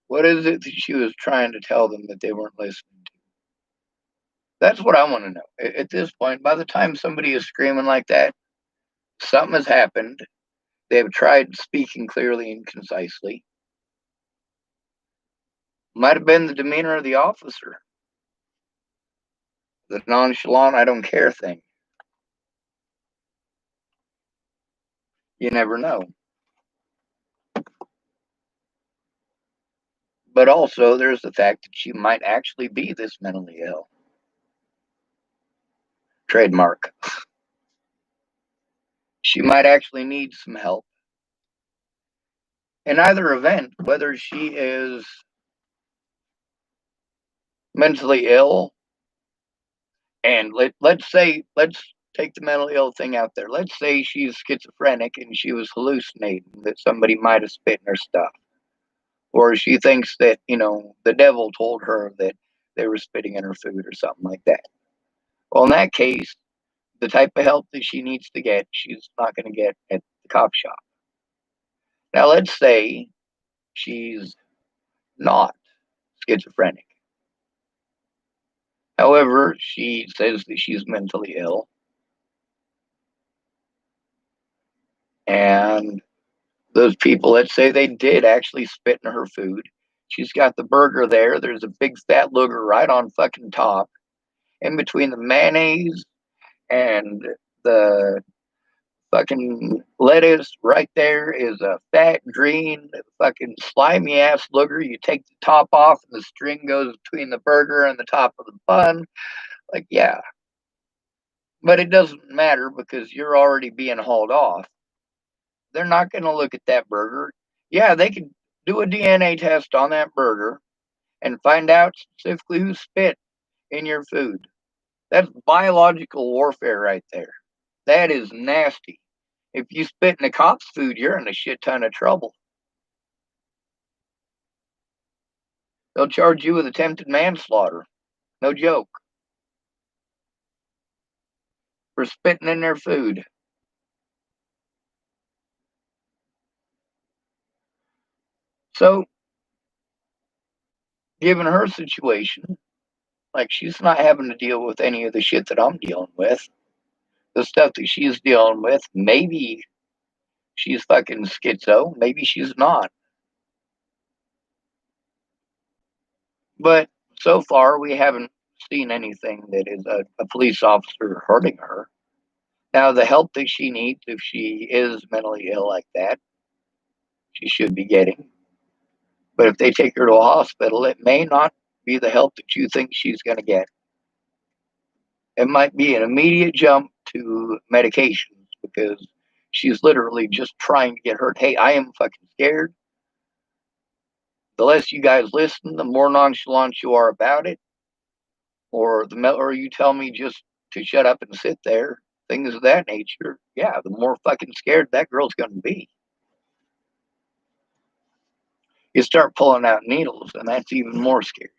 What is it that she was trying to tell them that they weren't listening to? That's what I want to know. At this point, by the time somebody is screaming like that, something has happened. They have tried speaking clearly and concisely. Might have been the demeanor of the officer. The nonchalant, I don't care thing. You never know. But also, there's the fact that she might actually be this mentally ill. Trademark. She might actually need some help. In either event, whether she is mentally ill, and let's take the mentally ill thing out there. Let's say she's schizophrenic and she was hallucinating that somebody might have spit in her stuff. Or she thinks that, the devil told her that they were spitting in her food or something like that. Well, in that case, the type of help that she needs to get, she's not going to get at the cop shop. Now, let's say she's not schizophrenic. However, she says that she's mentally ill. And those people, let's say they did actually spit in her food. She's got the burger there. There's a big fat looger right on fucking top. In between the mayonnaise and the fucking lettuce, right there is a fat, green, fucking slimy ass looger. You take the top off and the string goes between the burger and the top of the bun. Like, yeah. But it doesn't matter because you're already being hauled off. They're not going to look at that burger. Yeah, they could do a DNA test on that burger and find out specifically who spit in your food. That's biological warfare right there. That is nasty. If you spit in a cop's food, you're in a shit ton of trouble. They'll charge you with attempted manslaughter. No joke. For spitting in their food. So, given her situation, like, she's not having to deal with any of the shit that I'm dealing with. The stuff that she's dealing with, maybe she's fucking schizo, maybe she's not. But so far, we haven't seen anything that is a police officer hurting her. Now, the help that she needs, if she is mentally ill like that, she should be getting. But if they take her to a hospital, it may not be the help that you think she's going to get. It might be an immediate jump to medications because she's literally just trying to get hurt. Hey, I am fucking scared. The less you guys listen, the more nonchalant you are about it. Or you tell me just to shut up and sit there. Things of that nature. Yeah, the more fucking scared that girl's going to be. You start pulling out needles, and that's even more scary.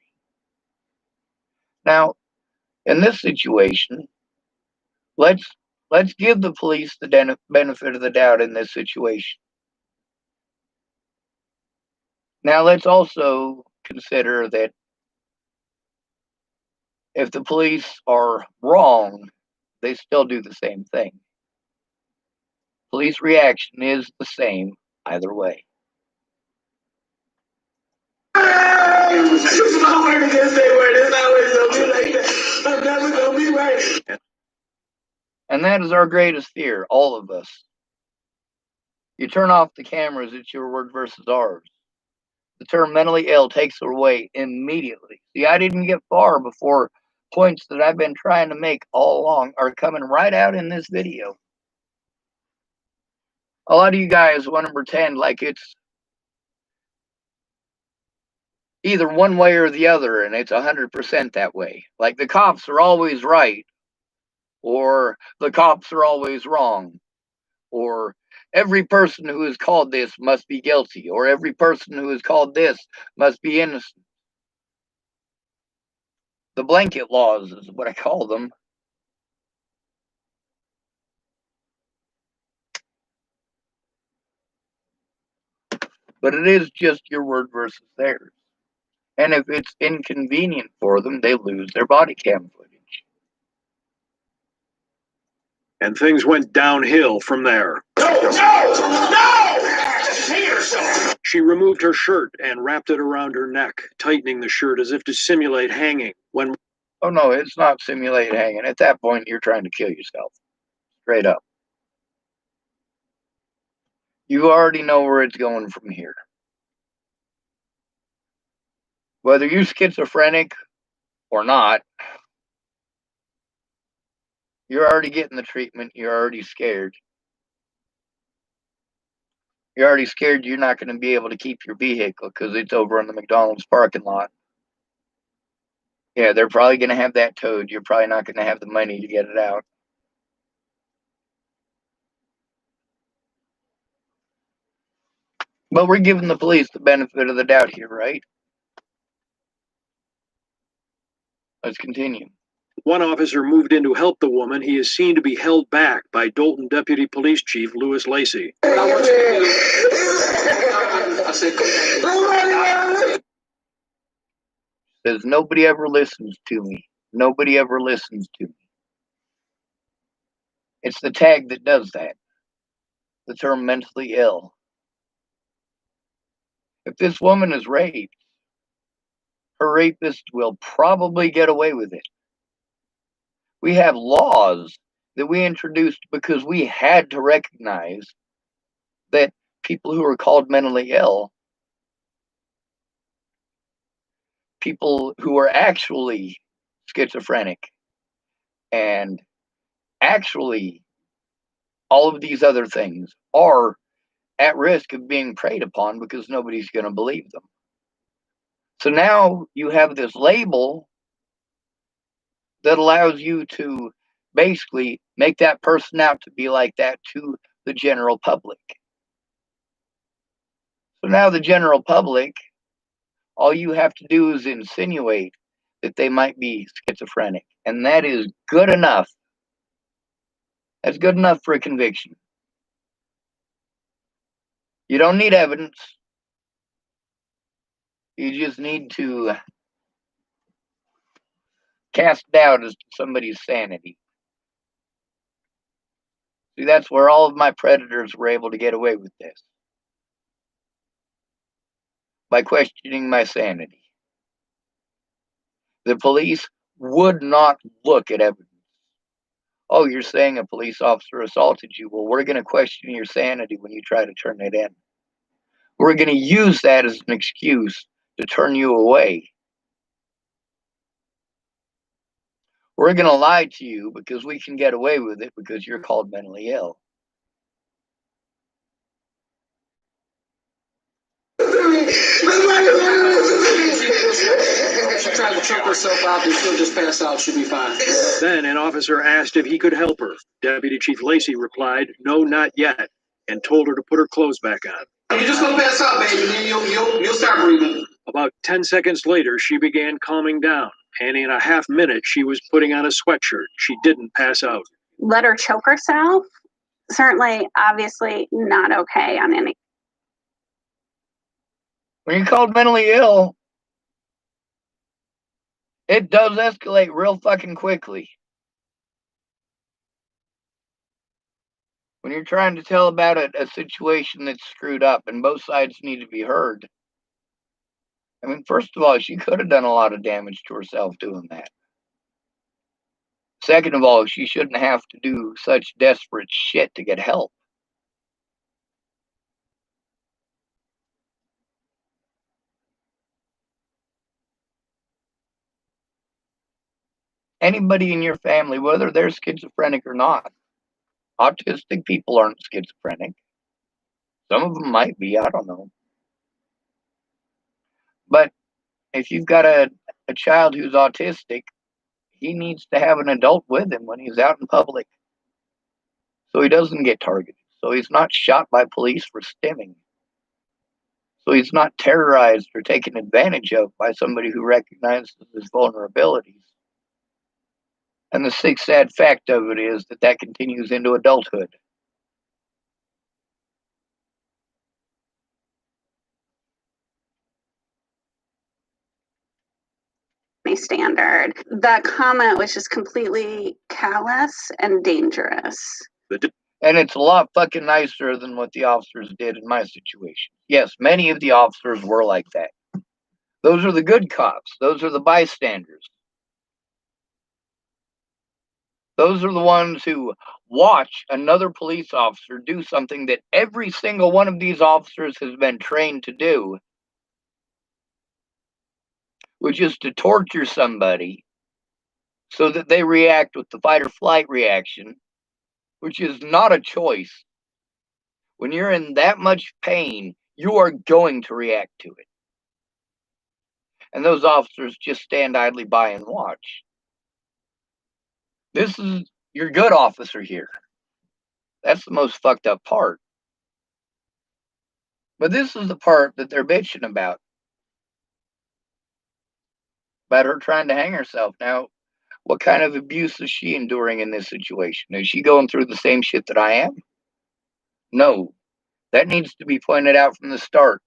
Now, in this situation, let's give the police the benefit of the doubt in this situation. Now, let's also consider that if the police are wrong, they still do the same thing. Police reaction is the same either way. It's not working against their word. It's always gonna be like that. I'm never gonna be right. And that is our greatest fear, all of us. You turn off the cameras, it's your word versus ours. The term mentally ill takes it away immediately. See, I didn't get far before points that I've been trying to make all along are coming right out in this video. A lot of you guys want to pretend like it's either one way or the other, and it's 100% that way. Like the cops are always right, or the cops are always wrong, or every person who is called this must be guilty, or every person who is called this must be innocent. The blanket laws is what I call them. But it is just your word versus theirs. And if it's inconvenient for them, they lose their body cam footage. And things went downhill from there. She removed her shirt and wrapped it around her neck, tightening the shirt as if to simulate hanging. When oh no, it's not simulate hanging. At that point, you're trying to kill yourself. Straight up. You already know where it's going from here. Whether you're schizophrenic or not, you're already getting the treatment. You're already scared. You're already scared you're not going to be able to keep your vehicle because it's over in the McDonald's parking lot. Yeah, they're probably going to have that towed. You're probably not going to have the money to get it out. But we're giving the police the benefit of the doubt here, right? Let's continue. one officer moved in to help the woman, he is seen to be held back by Dolton Deputy Police Chief Lewis Lacey. Says nobody ever listens to me. nobody ever listens to me. It's the tag that does that. The term mentally ill. If this woman is raped, her rapist will probably get away with it. We have laws that we introduced because we had to recognize that people who are called mentally ill, people who are actually schizophrenic and actually all of these other things, are at risk of being preyed upon because nobody's going to believe them. So now you have this label that allows you to basically make that person out to be like that to the general public. So now the general public, all you have to do is insinuate that they might be schizophrenic, and that is good enough. That's good enough for a conviction. You don't need evidence. You just need to cast doubt as to somebody's sanity. See, that's where all of my predators were able to get away with this. By questioning my sanity. The police would not look at evidence. Oh, you're saying a police officer assaulted you. Well, we're going to question your sanity when you try to turn it in. We're going to use that as an excuse to turn you away. We're going to lie to you because we can get away with it because you're called mentally ill. She tried to choke herself out and she'll just pass out. She'll be fine. Then an officer asked if he could help her. Deputy Chief Lacey replied, "No, not yet," and told her to put her clothes back on. You're just gonna pass out, baby, and then you'll start breathing. About 10 seconds later, she began calming down, and in a half minute, she was putting on a sweatshirt. She didn't pass out. Let her choke herself? Certainly, obviously, not okay on any. When you're called mentally ill, it does escalate real fucking quickly. When you're trying to tell about a situation that's screwed up and both sides need to be heard. I mean, first of all, she could have done a lot of damage to herself doing that. Second of all, she shouldn't have to do such desperate shit to get help. Anybody in your family, whether they're schizophrenic or not, autistic people aren't schizophrenic. Some of them might be, I don't know. But if you've got a child who's autistic, he needs to have an adult with him when he's out in public. So he doesn't get targeted. So he's not shot by police for stimming. So he's not terrorized or taken advantage of by somebody who recognizes his vulnerabilities. And the sick, sad fact of it is that continues into adulthood. Standard. That comment was just completely callous and dangerous. And it's a lot fucking nicer than what the officers did in my situation. Yes, many of the officers were like that. Those are the good cops. Those are the bystanders. Those are the ones who watch another police officer do something that every single one of these officers has been trained to do, which is to torture somebody so that they react with the fight or flight reaction, which is not a choice. When you're in that much pain, you are going to react to it. And those officers just stand idly by and watch. This is your good officer here. That's the most fucked up part. But this is the part that they're bitching about her trying to hang herself. Now, what kind of abuse is she enduring in this situation? Is she going through the same shit that I am? No. That needs to be pointed out from the start.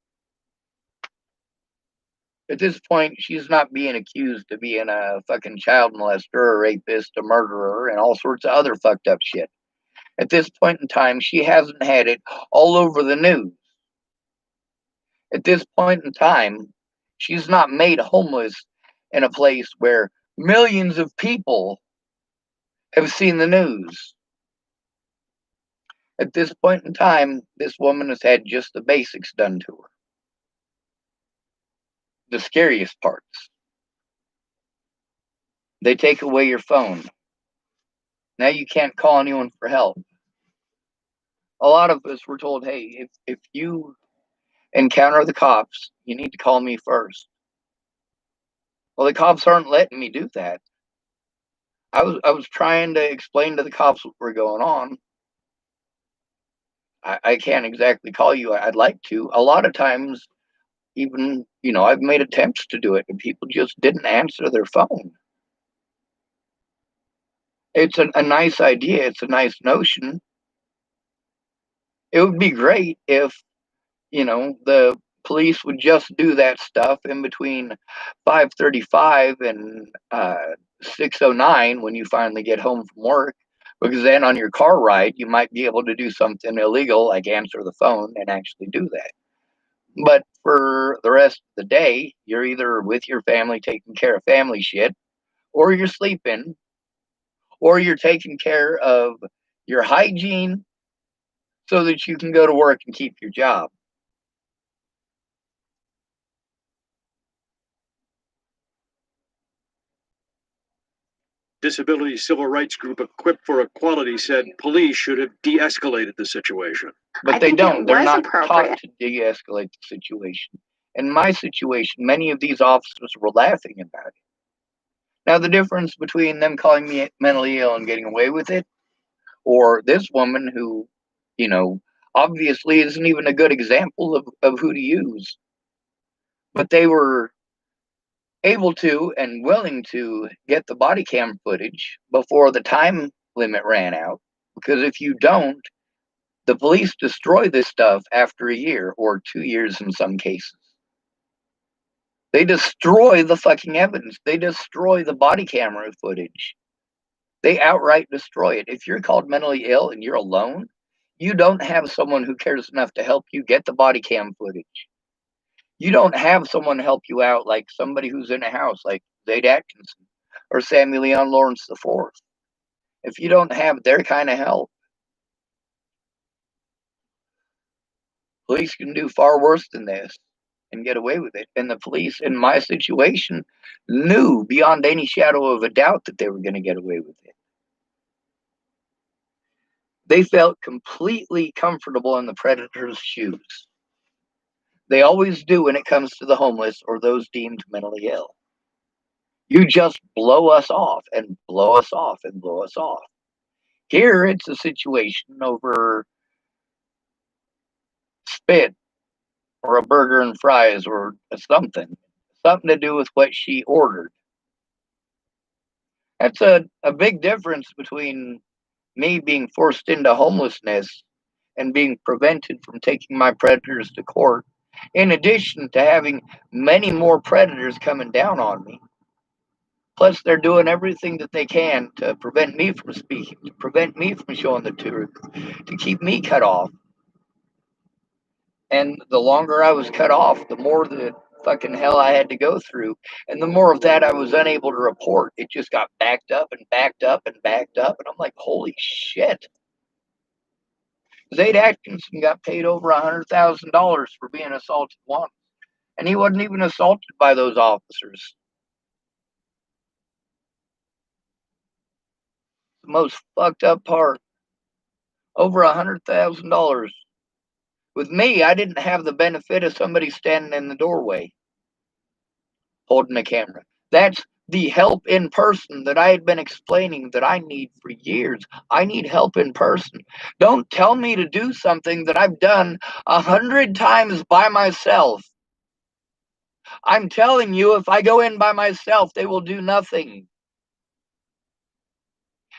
At this point, she's not being accused of being a fucking child molester, a rapist, a murderer, and all sorts of other fucked up shit. At this point in time, she hasn't had it all over the news. At this point in time, she's not made homeless in a place where millions of people have seen the news. At this point in time, this woman has had just the basics done to her. The scariest parts. They take away your phone. Now you can't call anyone for help. A lot of us were told, hey, if you encounter the cops, you need to call me first. Well, the cops aren't letting me do that. I was trying to explain to the cops what was going on. I can't exactly call you. I'd like to. A lot of times, even, I've made attempts to do it, and people just didn't answer their phone. It's a nice idea. It's a nice notion. It would be great if, the police would just do that stuff in between 5:35 and 6:09 when you finally get home from work, because then on your car ride, you might be able to do something illegal like answer the phone and actually do that. But for the rest of the day, you're either with your family taking care of family shit, or you're sleeping, or you're taking care of your hygiene so that you can go to work and keep your job. Disability civil rights group Equipped for Equality said police should have de-escalated the situation. But they don't. They're not taught to de-escalate the situation. In my situation, many of these officers were laughing about it. Now, the difference between them calling me mentally ill and getting away with it, or this woman who, obviously isn't even a good example of who to use, but they were able to and willing to get the body cam footage before the time limit ran out, because if you don't, the police destroy this stuff after a year or 2 years in some cases. They destroy the fucking evidence. They destroy the body camera footage. They outright destroy it. If you're called mentally ill and you're alone, you don't have someone who cares enough to help you get the body cam footage. You don't have someone help you out like somebody who's in a house like Zayd Atkinson or Samuel Leon Lawrence IV. If you don't have their kind of help, police can do far worse than this and get away with it. And the police, in my situation, knew beyond any shadow of a doubt that they were going to get away with it. They felt completely comfortable in the predator's shoes. They always do when it comes to the homeless or those deemed mentally ill. You just blow us off and blow us off and blow us off. Here, it's a situation over spit or a burger and fries or something to do with what she ordered. That's a big difference between me being forced into homelessness and being prevented from taking my predators to court, in addition to having many more predators coming down on me. Plus, they're doing everything that they can to prevent me from speaking, to prevent me from showing the truth, to keep me cut off. And the longer I was cut off, the more the fucking hell I had to go through. And the more of that I was unable to report. It just got backed up and backed up and backed up. And I'm like, holy shit. Zayd Atkinson got paid over $100,000 for being assaulted once. And he wasn't even assaulted by those officers. The most fucked up part. Over $100,000. With me, I didn't have the benefit of somebody standing in the doorway holding a camera. That's the help in person that I had been explaining that I need for years. I need help in person. Don't tell me to do something that I've done 100 times by myself. I'm telling you, if I go in by myself, they will do nothing.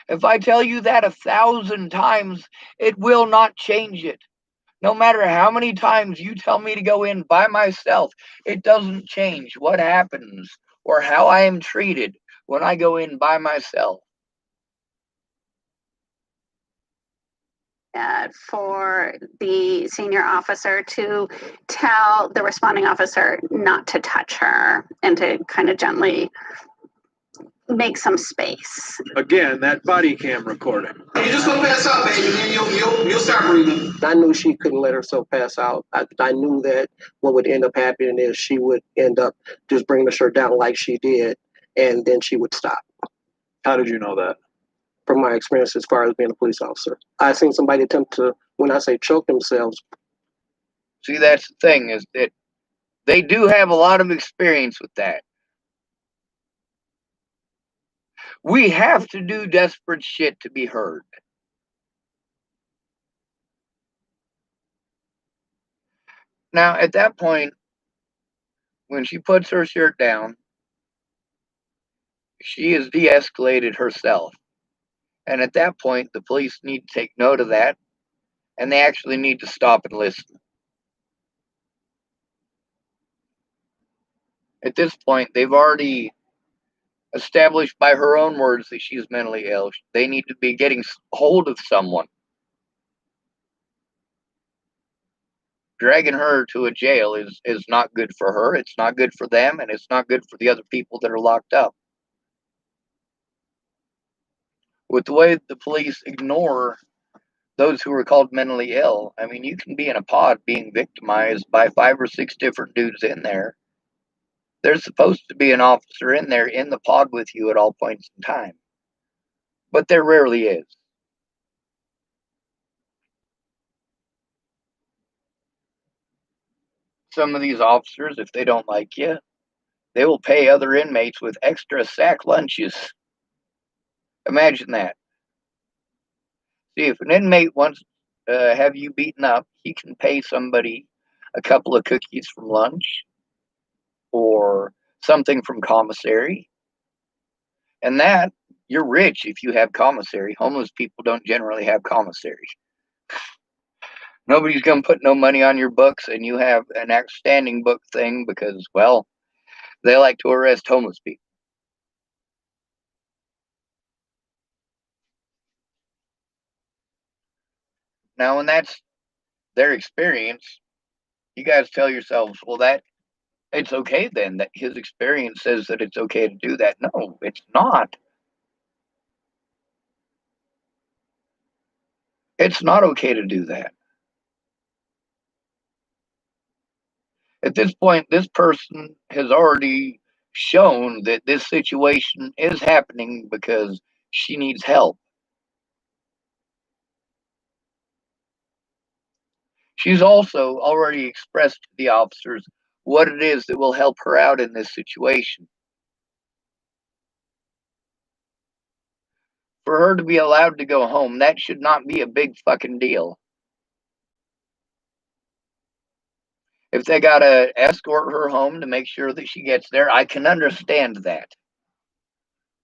If I tell you that 1,000 times, it will not change it. No matter how many times you tell me to go in by myself, it doesn't change what happens or how I am treated when I go in by myself. For the senior officer to tell the responding officer not to touch her and to kind of gently make some space. Again, that body cam recording. You just gonna pass out, baby, and then you'll start breathing. I knew she couldn't let herself pass out. I knew that what would end up happening is she would end up just bringing the shirt down like she did, and then she would stop. How did you know that? From my experience as far as being a police officer. I've seen somebody attempt to, when I say choke themselves. See, that's the thing, is that they do have a lot of experience with that. We have to do desperate shit to be heard. Now, at that point, when she puts her shirt down, she has de-escalated herself. And at that point, the police need to take note of that, and they actually need to stop and listen. At this point, they've already established by her own words that she's mentally ill. They need to be getting hold of someone. Dragging her to a jail is not good for her, it's not good for them, and it's not good for the other people that are locked up. With the way the police ignore those who are called mentally ill, I mean, you can be in a pod being victimized by 5 or 6 different dudes in there. There's supposed to be an officer in there in the pod with you at all points in time, but there rarely is. Some of these officers, if they don't like you, they will pay other inmates with extra sack lunches. Imagine that. See, if an inmate wants to have you beaten up, he can pay somebody a couple of cookies from lunch or something from commissary. And that, you're rich if you have commissary. Homeless people don't generally have commissary. Nobody's going to put no money on your books, and you have an outstanding book thing because, well, they like to arrest homeless people. Now, when that's their experience, you guys tell yourselves, well, that it's okay then, that his experience says that it's okay to do that. No, it's not. It's not okay to do that. At this point, this person has already shown that this situation is happening because she needs help. She's also already expressed to the officers what it is that will help her out in this situation. For her to be allowed to go home, that should not be a big fucking deal. If they gotta escort her home to make sure that she gets there, I can understand that.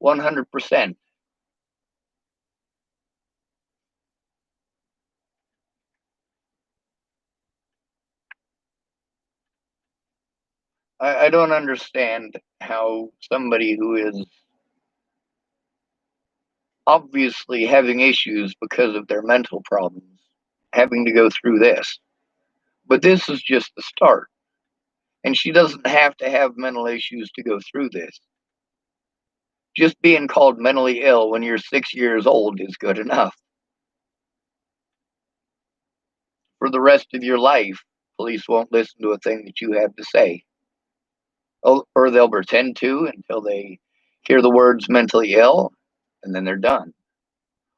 100%. I don't understand how somebody who is obviously having issues because of their mental problems having to go through this. But this is just the start. And she doesn't have to have mental issues to go through this. Just being called mentally ill when you're 6 years old is good enough. For the rest of your life, police won't listen to a thing that you have to say. Or they'll pretend to until they hear the words mentally ill, and then they're done.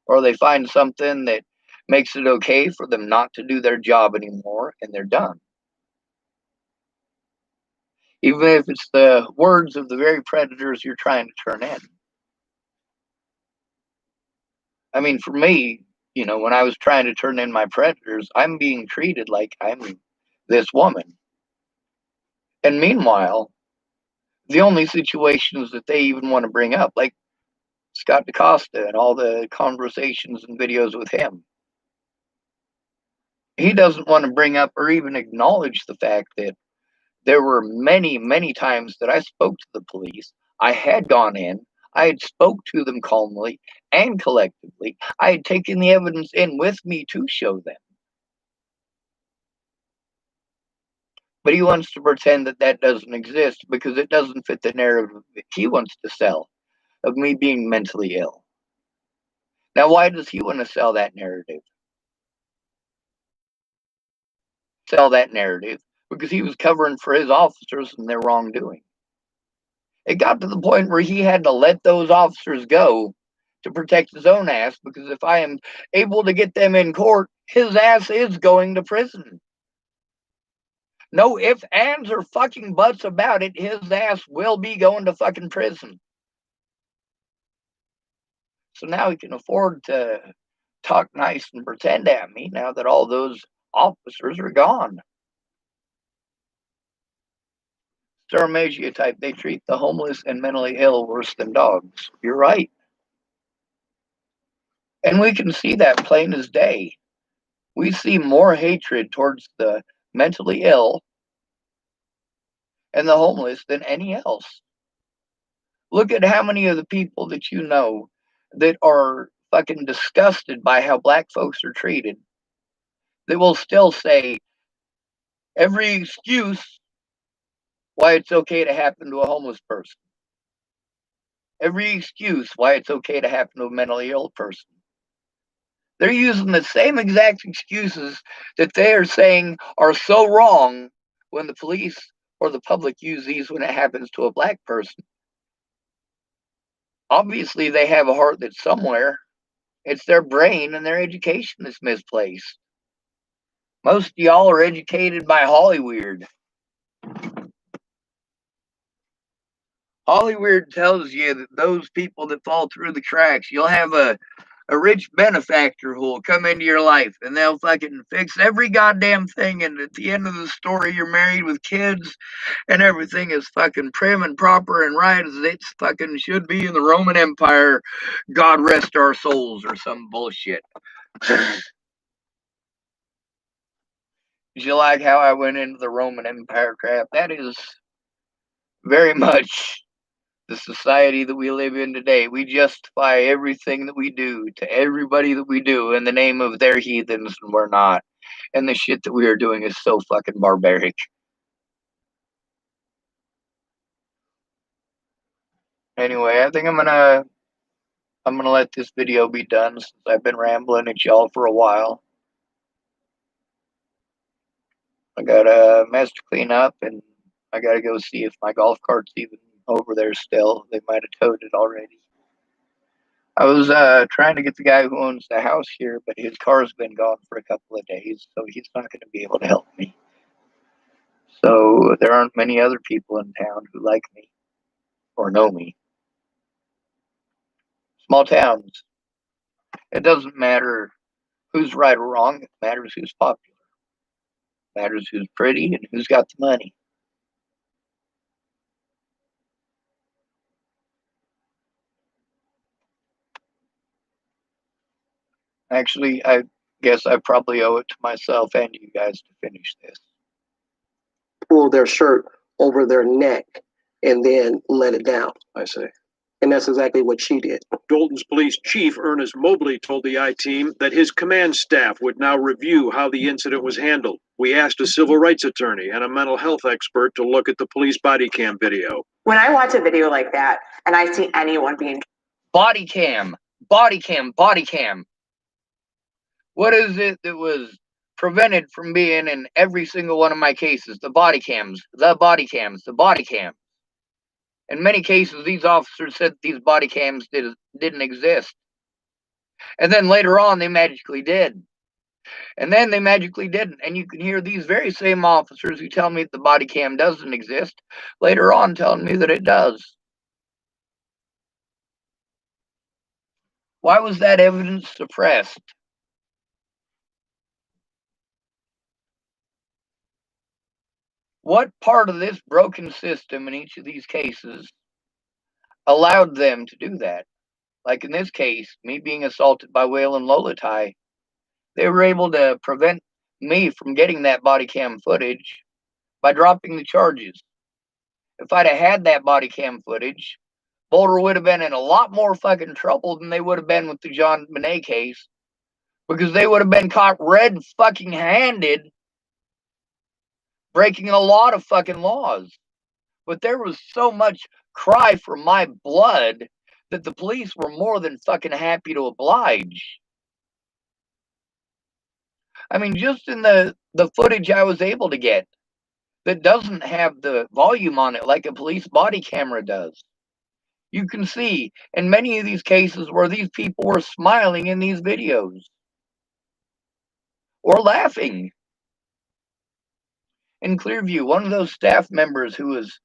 Or they find something that makes it okay for them not to do their job anymore, and they're done. Even if it's the words of the very predators you're trying to turn in. I mean, for me, when I was trying to turn in my predators, I'm being treated like I'm this woman. And meanwhile, the only situations that they even want to bring up, like Scott DaCosta and all the conversations and videos with him. he doesn't want to bring up or even acknowledge the fact that there were many, many times that I spoke to the police. I had gone in, I had spoke to them calmly and collectively. I had taken the evidence in with me to show them. But he wants to pretend that that doesn't exist because it doesn't fit the narrative that he wants to sell of me being mentally ill. Now, why does he want to sell that narrative? Because he was covering for his officers and their wrongdoing. It got to the point where he had to let those officers go to protect his own ass, because if I am able to get them in court, his ass is going to prison. No ifs, ands, or fucking buts about it, his ass will be going to fucking prison. So now he can afford to talk nice and pretend at me now that all those officers are gone. Starmagia type, they treat the homeless and mentally ill worse than dogs. You're right. And we can see that plain as day. We see more hatred towards the mentally ill and the homeless than any else. Look at how many of the people that you know that are fucking disgusted by how black folks are treated, that will still say every excuse why it's okay to happen to a homeless person. Every excuse why it's okay to happen to a mentally ill person. They're using the same exact excuses that they are saying are so wrong when the police or the public use these when it happens to a black person. Obviously, they have a heart that's somewhere. It's their brain and their education that's misplaced. Most of y'all are educated by Hollywood. Hollywood tells you that those people that fall through the cracks, you'll have a rich benefactor who will come into your life and they'll fucking fix every goddamn thing. And at the end of the story, you're married with kids and everything is fucking prim and proper and right as it fucking should be in the Roman Empire. God rest our souls, or some bullshit. Did you like how I went into the Roman Empire crap? That is very much the society that we live in today. We justify everything that we do to everybody that we do in the name of they're heathens and we're not. And the shit that we are doing is so fucking barbaric. Anyway, I think I'm gonna let this video be done since I've been rambling at y'all for a while. I got a mess to clean up and I gotta go see if my golf cart's even over there still. They might have towed it already. I was trying to get the guy who owns the house here, but his car's been gone for a couple of days, so he's not going to be able to help me. So there aren't many other people in town who like me or know me. Small towns. It doesn't matter who's right or wrong. It matters who's popular. It matters who's pretty and who's got the money. Actually, I guess I probably owe it to myself and you guys to finish this. Pull their shirt over their neck and then let it down. I say. And that's exactly what she did. Dalton's police chief, Ernest Mobley, told the I-Team that his command staff would now review how the incident was handled. We asked a civil rights attorney and a mental health expert to look at the police body cam video. When I watch a video like that and I see anyone being... Body cam, body cam, body cam. What is it that was prevented from being in every single one of my cases? The body cams, the body cams, the body cams. In many cases, these officers said these body cams didn't exist. And then later on, they magically did. And then they magically didn't. And you can hear these very same officers who tell me that the body cam doesn't exist, later on telling me that it does. Why was that evidence suppressed? What part of this broken system in each of these cases allowed them to do that? Like in this case, me being assaulted by Waylon Lolatai, they were able to prevent me from getting that body cam footage by dropping the charges. If I'd have had that body cam footage, Boulder would have been in a lot more fucking trouble than they would have been with the John Bonet case, because they would have been caught red fucking handed breaking a lot of fucking laws. But there was so much cry for my blood that the police were more than fucking happy to oblige. I mean, just in the footage I was able to get that doesn't have the volume on it like a police body camera does, you can see in many of these cases where these people were smiling in these videos or laughing. In Clearview, one of those staff members who was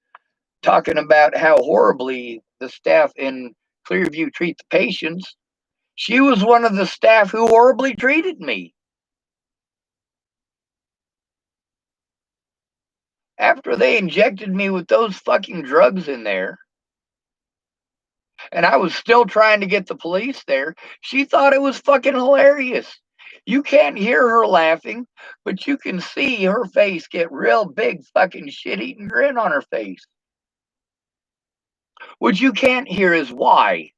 talking about how horribly the staff in Clearview treat the patients, she was one of the staff who horribly treated me. After they injected me with those fucking drugs in there, and I was still trying to get the police there, she thought it was fucking hilarious. You can't hear her laughing, but you can see her face get real big fucking shit-eating grin on her face. What you can't hear is why.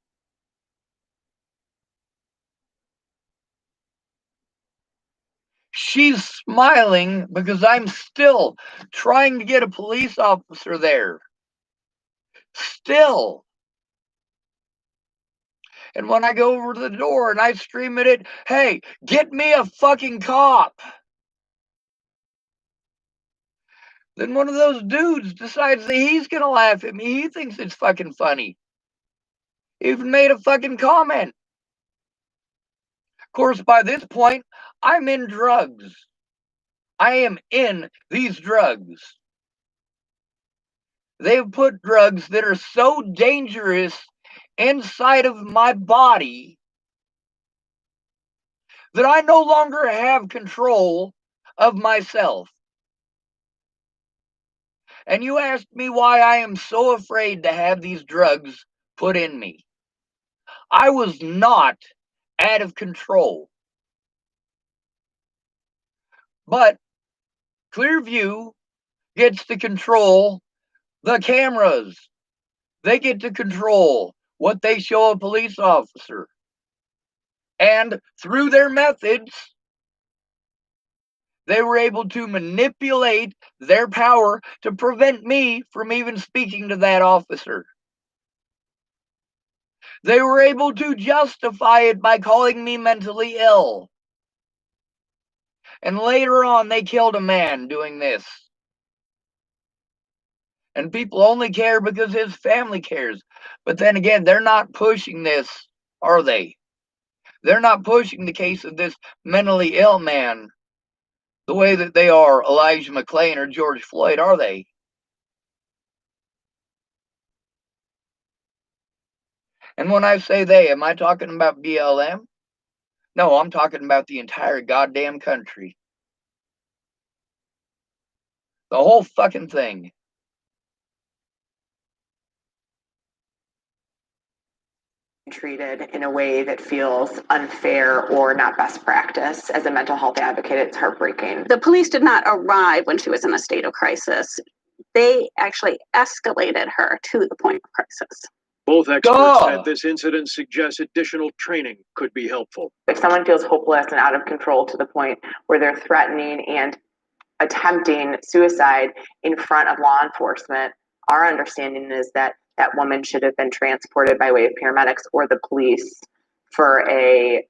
She's smiling because I'm still trying to get a police officer there. Still. And when I go over to the door and I scream at it, hey, get me a fucking cop, then one of those dudes decides that he's gonna laugh at me. He thinks it's fucking funny. He even made a fucking comment. Of course, by this point, I'm in drugs. I am in these drugs. They've put drugs that are so dangerous inside of my body that I no longer have control of myself. And you asked me why I am so afraid to have these drugs put in me. I was not out of control. But Clearview gets to control the cameras. They get to control what they show a police officer. And through their methods, they were able to manipulate their power to prevent me from even speaking to that officer. They were able to justify it by calling me mentally ill. And later on, they killed a man doing this. And people only care because his family cares. But then again, they're not pushing this, are they? They're not pushing the case of this mentally ill man the way that they are Elijah McClain or George Floyd, are they? And when I say they, am I talking about BLM? No, I'm talking about the entire goddamn country. The whole fucking thing. Treated in a way that feels unfair or not best practice. As a mental health advocate, it's heartbreaking. The police did not arrive when she was in a state of crisis. They actually escalated her to the point of crisis. Both experts said this incident suggests additional training could be helpful. If someone feels hopeless and out of control to the point where they're threatening and attempting suicide in front of law enforcement, our understanding is that that woman should have been transported by way of paramedics or the police for a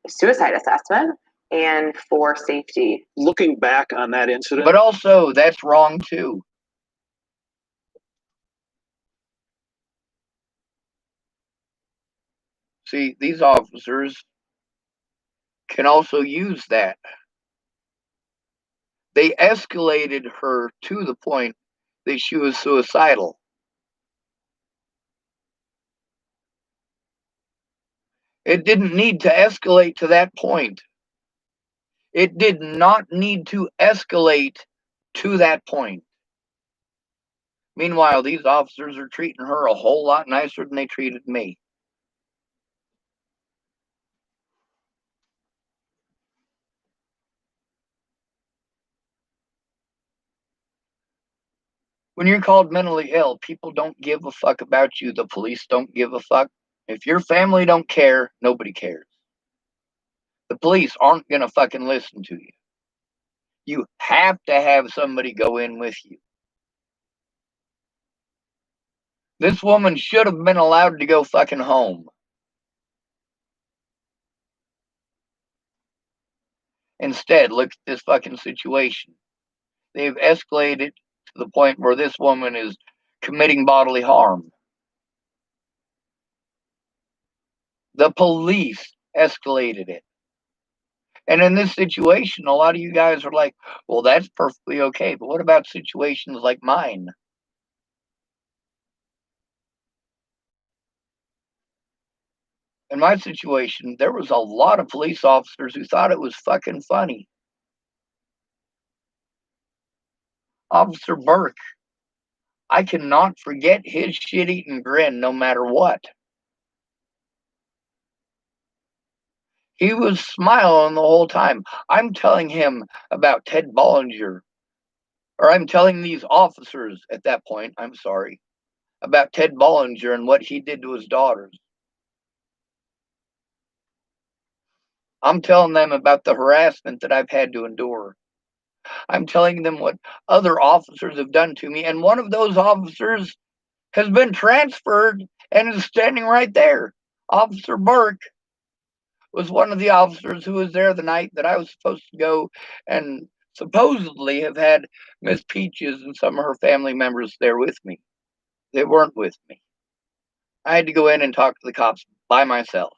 suicide assessment and for safety. Looking back on that incident. But also, that's wrong too. See, these officers can also use that. They escalated her to the point that she was suicidal. It didn't need to escalate to that point. It did not need to escalate to that point. Meanwhile, these officers are treating her a whole lot nicer than they treated me. When you're called mentally ill, people don't give a fuck about you. The police don't give a fuck. If your family don't care, nobody cares. The police aren't going to fucking listen to you. You have to have somebody go in with you. This woman should have been allowed to go fucking home. Instead, look at this fucking situation. They've escalated to the point where this woman is committing bodily harm. The police escalated it. And in this situation, a lot of you guys are like, well, that's perfectly okay. But what about situations like mine? In my situation, there was a lot of police officers who thought it was fucking funny. Officer Burke, I cannot forget his shit-eating grin no matter what. He was smiling the whole time. I'm telling him about Ted Bollinger, or I'm telling these officers at that point, I'm sorry, about Ted Bollinger and what he did to his daughters. I'm telling them about the harassment that I've had to endure. I'm telling them what other officers have done to me, and one of those officers has been transferred and is standing right there. Officer Burke was one of the officers who was there the night that I was supposed to go and supposedly have had Miss Peaches and some of her family members there with me. They weren't with me. I had to go in and talk to the cops by myself.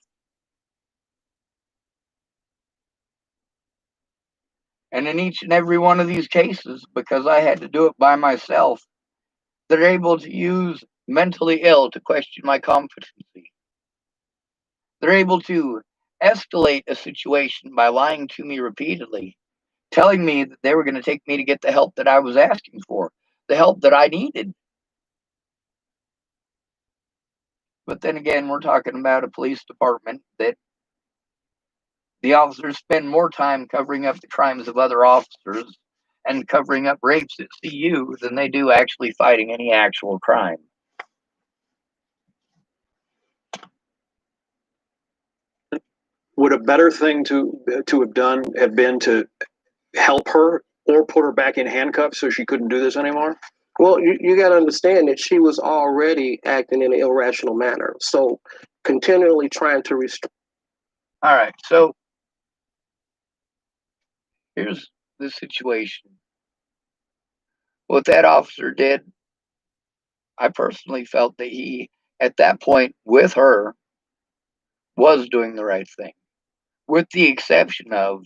And in each and every one of these cases, because I had to do it by myself, they're able to use mentally ill to question my competency. They're able to escalate a situation by lying to me repeatedly, telling me that they were going to take me to get the help that I was asking for, the help that I needed. But then again, we're talking about a police department that the officers spend more time covering up the crimes of other officers and covering up rapes at CU than they do actually fighting any actual crime. Would a better thing to have done have been to help her or put her back in handcuffs so she couldn't do this anymore? Well, you got to understand that she was already acting in an irrational manner. So continually trying to restrain. All right, so here's the situation. What that officer did, I personally felt that he, at that point with her, was doing the right thing. With the exception of,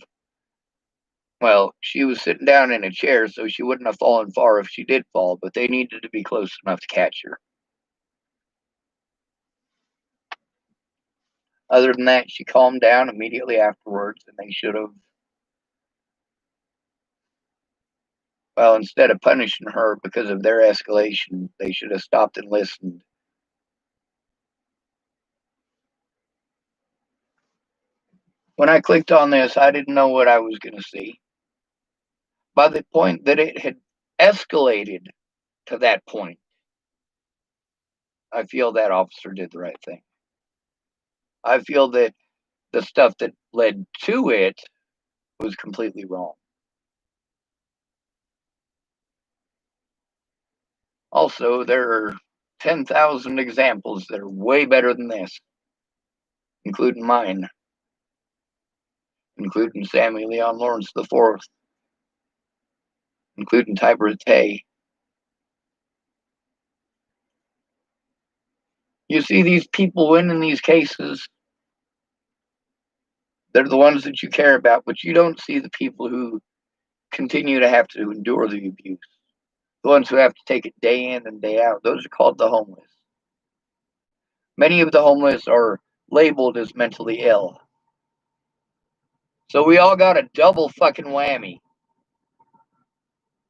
well, she was sitting down in a chair, so she wouldn't have fallen far if she did fall, but they needed to be close enough to catch her. Other than that, she calmed down immediately afterwards, and they should have, well, instead of punishing her because of their escalation, they should have stopped and listened. When I clicked on this, I didn't know what I was going to see. By the point that it had escalated to that point, I feel that officer did the right thing. I feel that the stuff that led to it was completely wrong. Also, there are 10,000 examples that are way better than this, including mine, including Sammy Leon Lawrence IV, including Tybert Tay. You see these people winning these cases, they're the ones that you care about, but you don't see the people who continue to have to endure the abuse. The ones who have to take it day in and day out. Those are called the homeless. Many of the homeless are labeled as mentally ill. So we all got a double fucking whammy.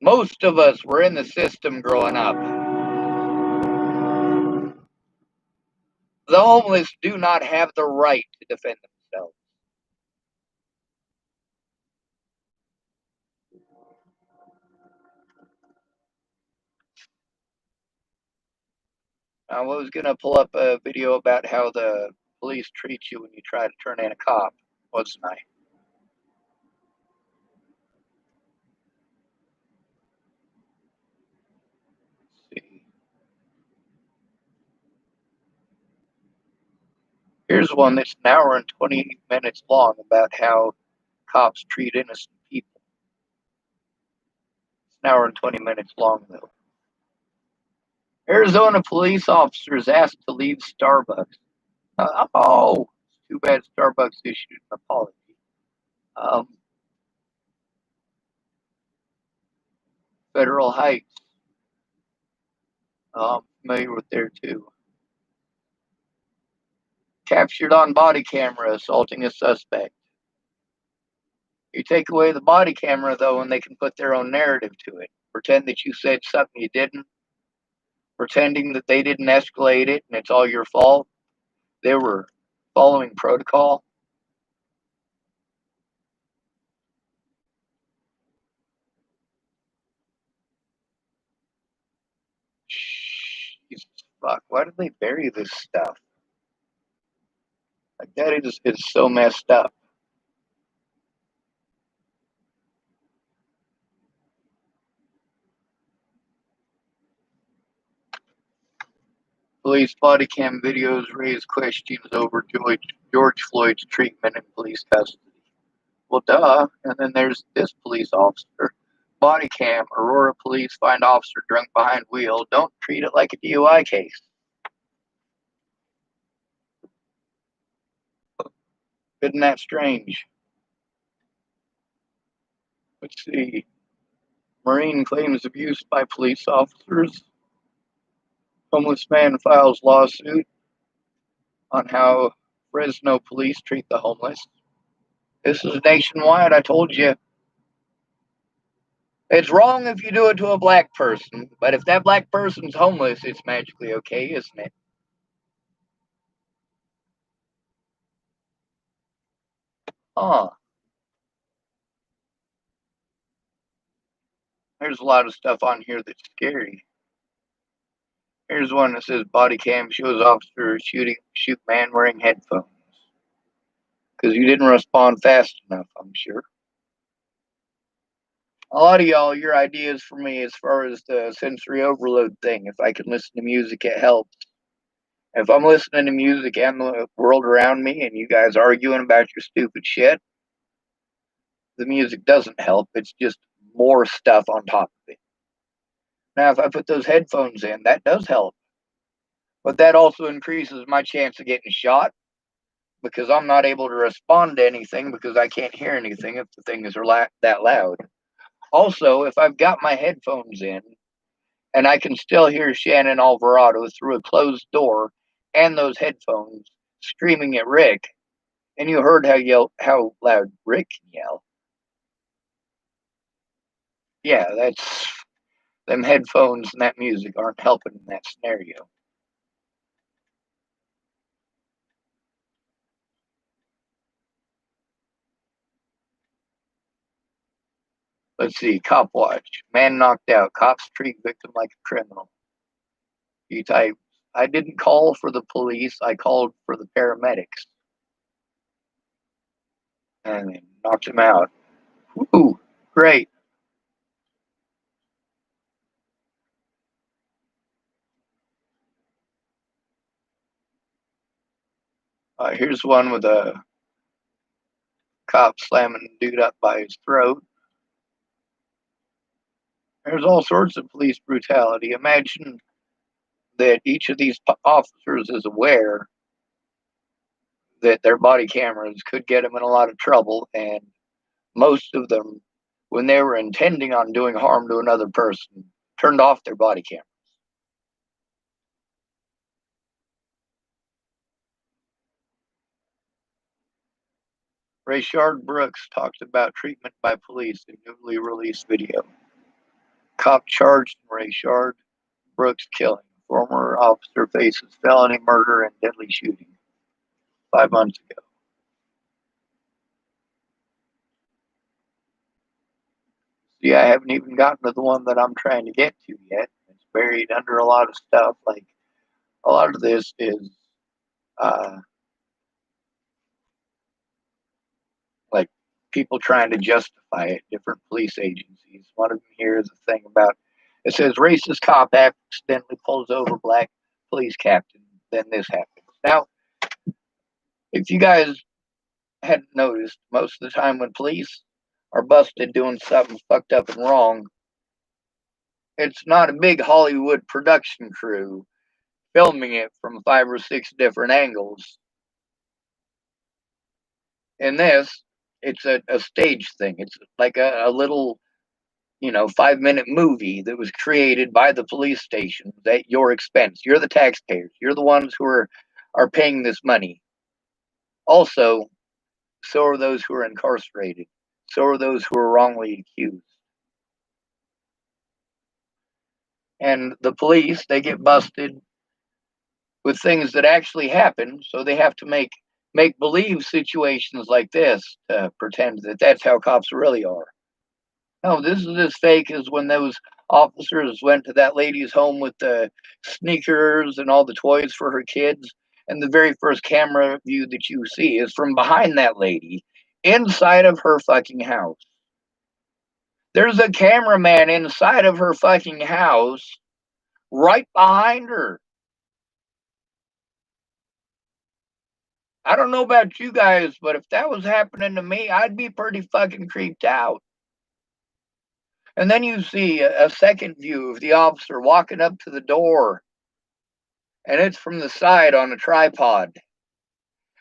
Most of us were in the system growing up. The homeless do not have the right to defend themselves. I was going to pull up a video about how the police treat you when you try to turn in a cop, wasn't I? Let's see. Here's one that's an hour and 20 minutes long about how cops treat innocent people. It's an hour and 20 minutes long, though. Arizona police officers asked to leave Starbucks. Oh, it's too bad Starbucks issued an apology. Federal Heights. I'm familiar with there too. Captured on body camera assaulting a suspect. You take away the body camera, though, and they can put their own narrative to it. Pretend that you said something you didn't. Pretending that they didn't escalate it and it's all your fault. They were following protocol. Jesus fuck, why did they bury this stuff? Like, that is so messed up. Police body cam videos raise questions over George Floyd's treatment in police custody. Well, duh. And then there's this police officer. Body cam. Aurora police find officer drunk behind wheel. Don't treat it like a DUI case. Isn't that strange? Let's see. Marine claims abuse by police officers. Homeless man files lawsuit on how Fresno police treat the homeless. This is nationwide, I told you. It's wrong if you do it to a black person, but if that black person's homeless, it's magically okay, isn't it? Huh. There's a lot of stuff on here that's scary. Here's one that says body cam shows officer shoot man wearing headphones. Because you didn't respond fast enough, I'm sure. A lot of y'all, your ideas for me as far as the sensory overload thing. If I can listen to music, it helps. If I'm listening to music and the world around me and you guys arguing about your stupid shit, the music doesn't help. It's just more stuff on top of it. Now, if I put those headphones in, that does help. But that also increases my chance of getting shot because I'm not able to respond to anything because I can't hear anything if the things are that loud. Also, if I've got my headphones in and I can still hear Shannon Alvarado through a closed door and those headphones screaming at Rick, and you heard how loud Rick can yell. Yeah, that's them headphones and that music aren't helping in that scenario. Let's see, cop watch. Man knocked out. Cops treat victim like a criminal. You type, I didn't call for the police, I called for the paramedics. And they knocked him out. Woo, great. Here's one with a cop slamming a dude up by his throat. There's all sorts of police brutality. Imagine that each of these officers is aware that their body cameras could get them in a lot of trouble, and most of them, when they were intending on doing harm to another person, turned off their body cameras. Rayshard Brooks talked about treatment by police in newly released video. Cop charged in Rayshard Brooks killing. Former officer faces felony murder and deadly shooting 5 months ago. See, I haven't even gotten to the one that I'm trying to get to yet. It's buried under a lot of stuff like a lot of this is like people trying to justify it, different police agencies. One of them here is a thing about, it says racist cop accidentally pulls over black police captain, then this happens. Now, if you guys hadn't noticed, most of the time when police are busted doing something fucked up and wrong, it's not a big Hollywood production crew filming it from 5 or 6 different angles. In this, it's a stage thing. It's like a little, 5-minute movie that was created by the police station at your expense. You're the taxpayers. You're the ones who are paying this money. Also, so are those who are incarcerated. So are those who are wrongly accused. And the police, they get busted with things that actually happen, so they have to make believe situations like this to pretend that that's how cops really are. No, this is as fake as when those officers went to that lady's home with the sneakers and all the toys for her kids, and the very first camera view that you see is from behind that lady inside of her fucking house. There's a cameraman inside of her fucking house right behind her. I don't know about you guys, but if that was happening to me, I'd be pretty fucking creeped out. And then you see a second view of the officer walking up to the door, and it's from the side on a tripod.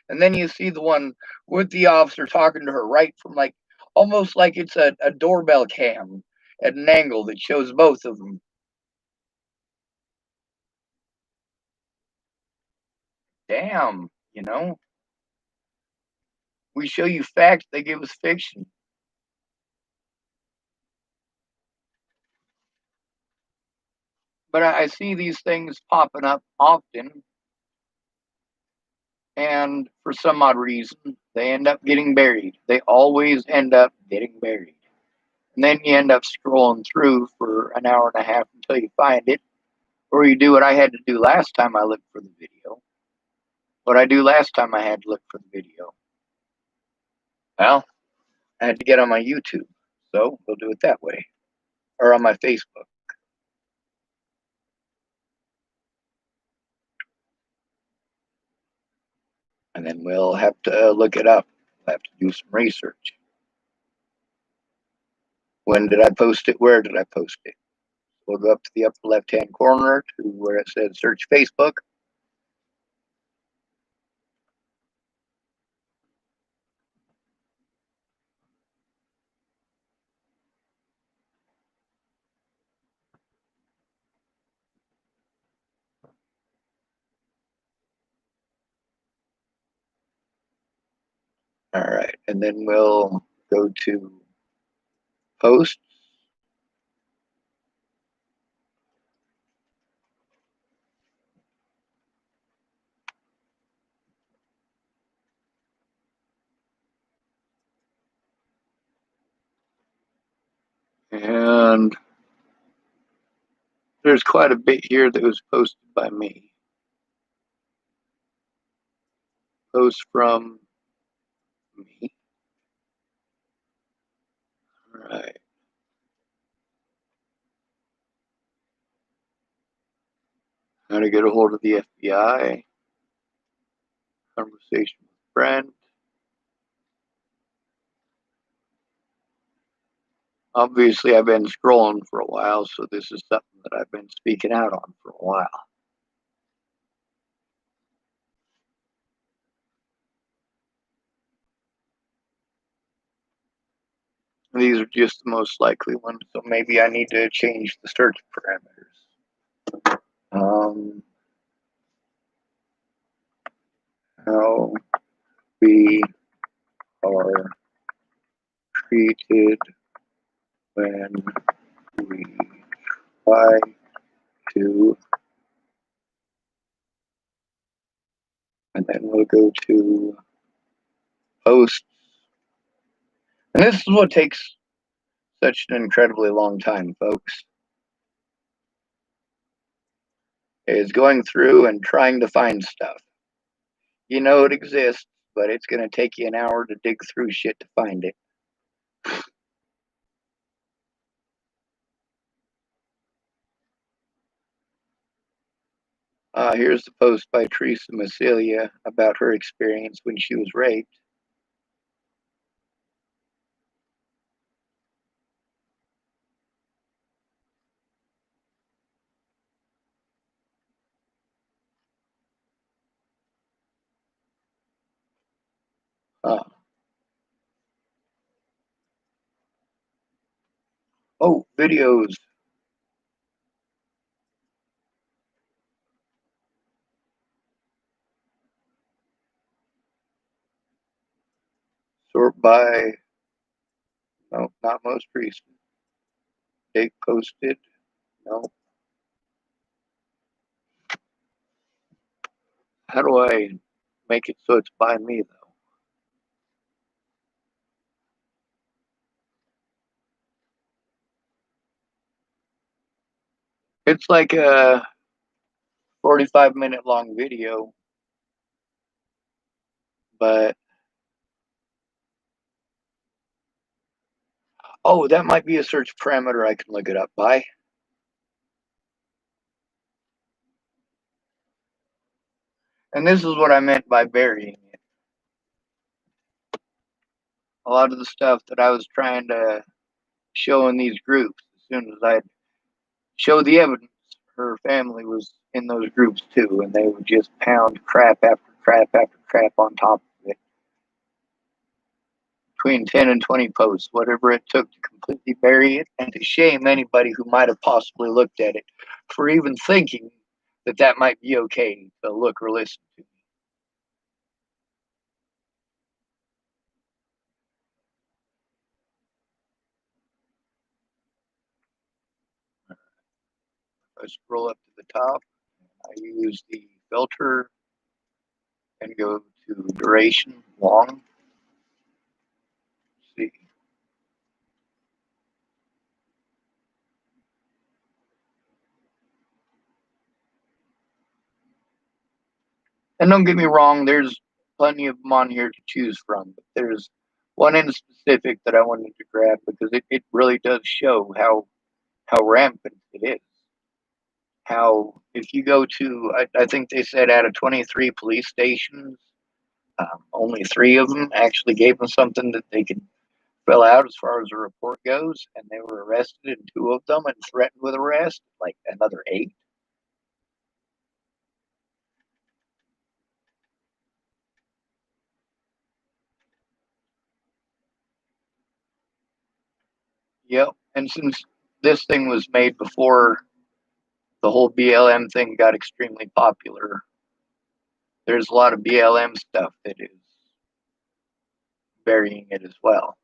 And then you see the one with the officer talking to her right from, like, almost like it's a doorbell cam at an angle that shows both of them. Damn, we show you facts, they give us fiction. But I see these things popping up often, and for some odd reason, they end up getting buried. They always end up getting buried. And then you end up scrolling through for an hour and a half until you find it, or you do what I had to do last time I looked for the video. What I do last time I had to look for the video, well, I had to get on my YouTube, so we'll do it that way, or on my Facebook. And then we'll have to look it up. We'll have to do some research. When did I post it? Where did I post it? We'll go up to the upper left-hand corner to where it says search Facebook. All right, and then we'll go to posts. And there's quite a bit here that was posted by me. Post from me. All right. How to get a hold of the FBI. Conversation with a friend. Obviously, I've been scrolling for a while, so this is something that I've been speaking out on for a while. These are just the most likely ones, so maybe I need to change the search parameters. How we are treated when we try to, and then we'll go to posts. And this is what takes such an incredibly long time, folks. is going through and trying to find stuff. You know it exists, but it's going to take you an hour to dig through shit to find it. Here's the post by Teresa Massilia about her experience when she was raped. Oh, videos. Sort by, no, not most recent. Date posted, no. How do I make it so it's by me, though? It's like a 45-minute long video, but oh, that might be a search parameter I can look it up by. And this is what I meant by burying it. A lot of the stuff that I was trying to show in these groups, as soon as I show the evidence, her family was in those groups too, and they would just pound crap after crap after crap on top of it. Between 10 and 20 posts, whatever it took to completely bury it and to shame anybody who might have possibly looked at it for even thinking that that might be okay to look or listen to. I scroll up to the top, I use the filter and go to duration, long. Let's see. And don't get me wrong, there's plenty of them on here to choose from, but there's one in specific that I wanted to grab because it really does show how rampant it is. How if you go to, I think they said out of 23 police stations, only 3 of them actually gave them something that they could fill out as far as a report goes, and they were arrested in 2 of them and threatened with arrest, like another 8. Yep, and since this thing was made before the whole BLM thing got extremely popular, there's a lot of BLM stuff that is burying it as well.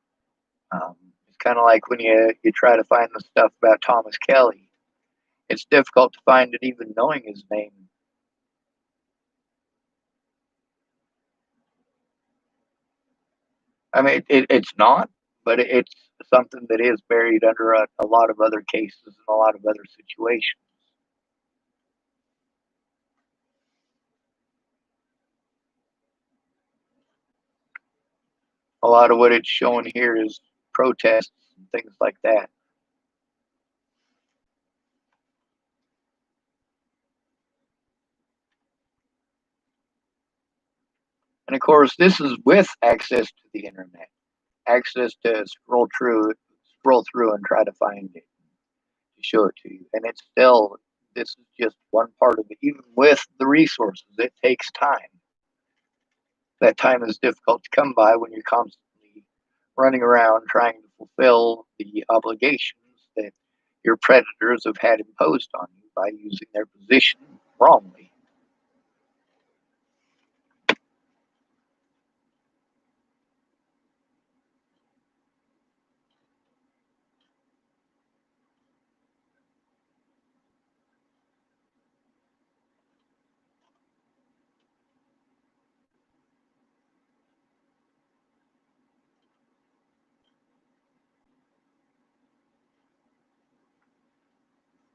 It's kind of like when you try to find the stuff about Thomas Kelly. It's difficult to find it even knowing his name. I mean, it's not, but it's something that is buried under a lot of other cases and a lot of other situations. A lot of what it's showing here is protests and things like that. And of course, this is with access to the internet, access to scroll through and try to find it, to show it to you. And it's still, this is just one part of it. Even with the resources, it takes time. That time is difficult to come by when you're constantly running around trying to fulfill the obligations that your predators have had imposed on you by using their position wrongly.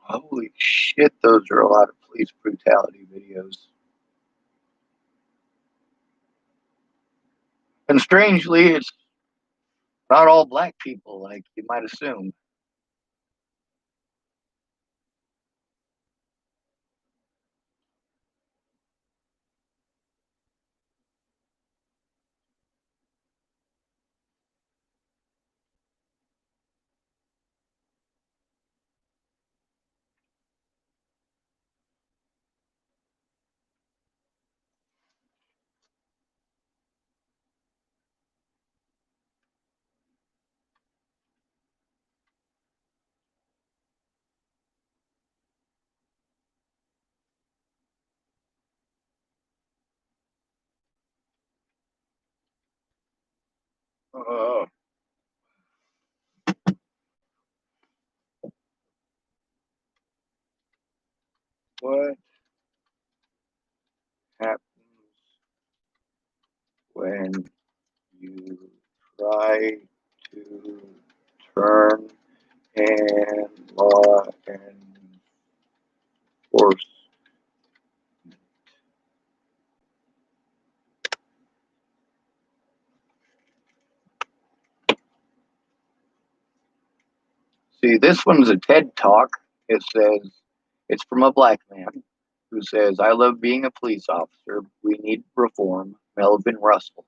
Holy shit, those are a lot of police. police brutality videos. And strangely, it's not all black people like you might assume. What happens when you try to turn and law enforcement? See, this one's a TED Talk. It says, it's from a black man who says, I love being a police officer. We need reform. Melvin Russell.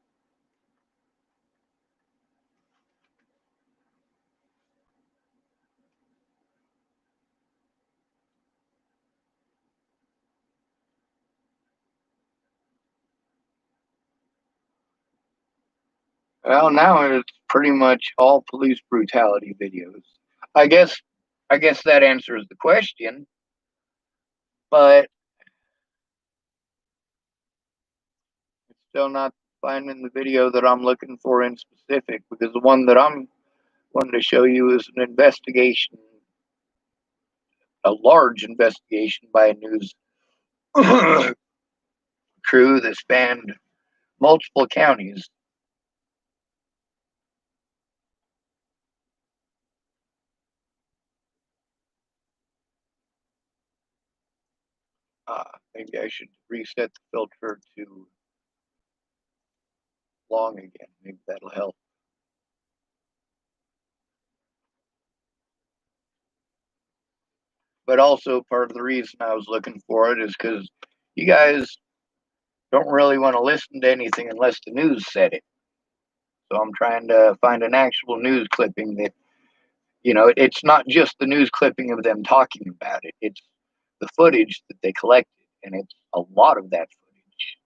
Well, now it's pretty much all police brutality videos. I guess that answers the question, but it's still not finding the video that I'm looking for in specific, because the one that I'm wanting to show you is an investigation, a large investigation by a news crew that spanned multiple counties. Maybe I should reset the filter to long again. Maybe that'll help. But also part of the reason I was looking for it is because you guys don't really want to listen to anything unless the news said it. So I'm trying to find an actual news clipping that, you know, it's not just the news clipping of them talking about it. It's the footage that they collected, and it's a lot of that footage,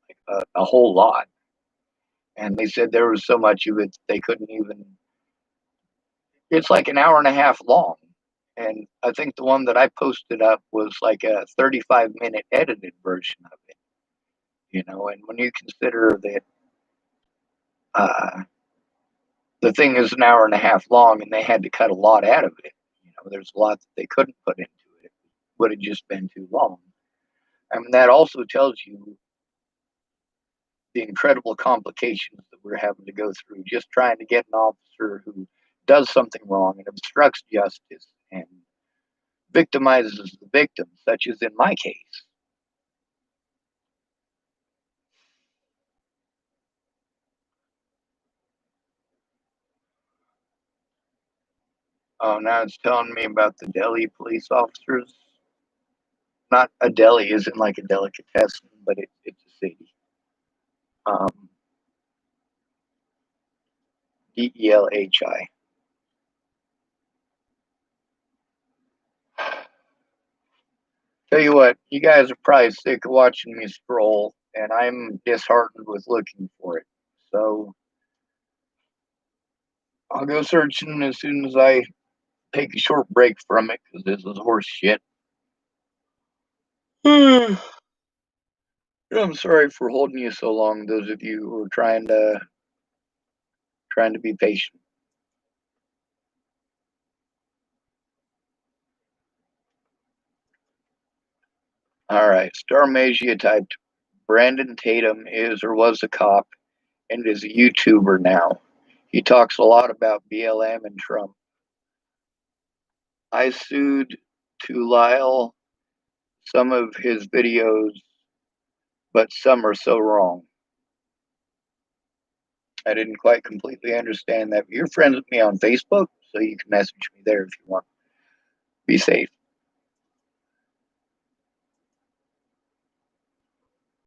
like a whole lot. And they said there was so much of it they couldn't even. It's like an hour and a half long, and I think the one that I posted up was like a 35-minute edited version of it. You know, and when you consider that the thing is an hour and a half long, and they had to cut a lot out of it. You know, there's a lot that they couldn't put into it. It would have just been too long. I mean, that also tells you the incredible complications that we're having to go through just trying to get an officer who does something wrong and obstructs justice and victimizes the victim, such as in my case. Oh, now it's telling me about the Delhi police officers. Not a deli isn't like a delicatessen, but it's a city. Delhi. Tell you what, you guys are probably sick of watching me scroll, and I'm disheartened with looking for it. So I'll go searching as soon as I take a short break from it, because this is horse shit. I'm sorry for holding you so long, those of you who are trying to be patient. All right, Star Magia typed, Brandon Tatum is or was a cop and is a YouTuber now. He talks a lot about BLM and Trump. I sued to Lyle some of his videos, but some are so wrong. I didn't quite completely understand that. You're friends with me on Facebook, so you can message me there if you want. Be safe.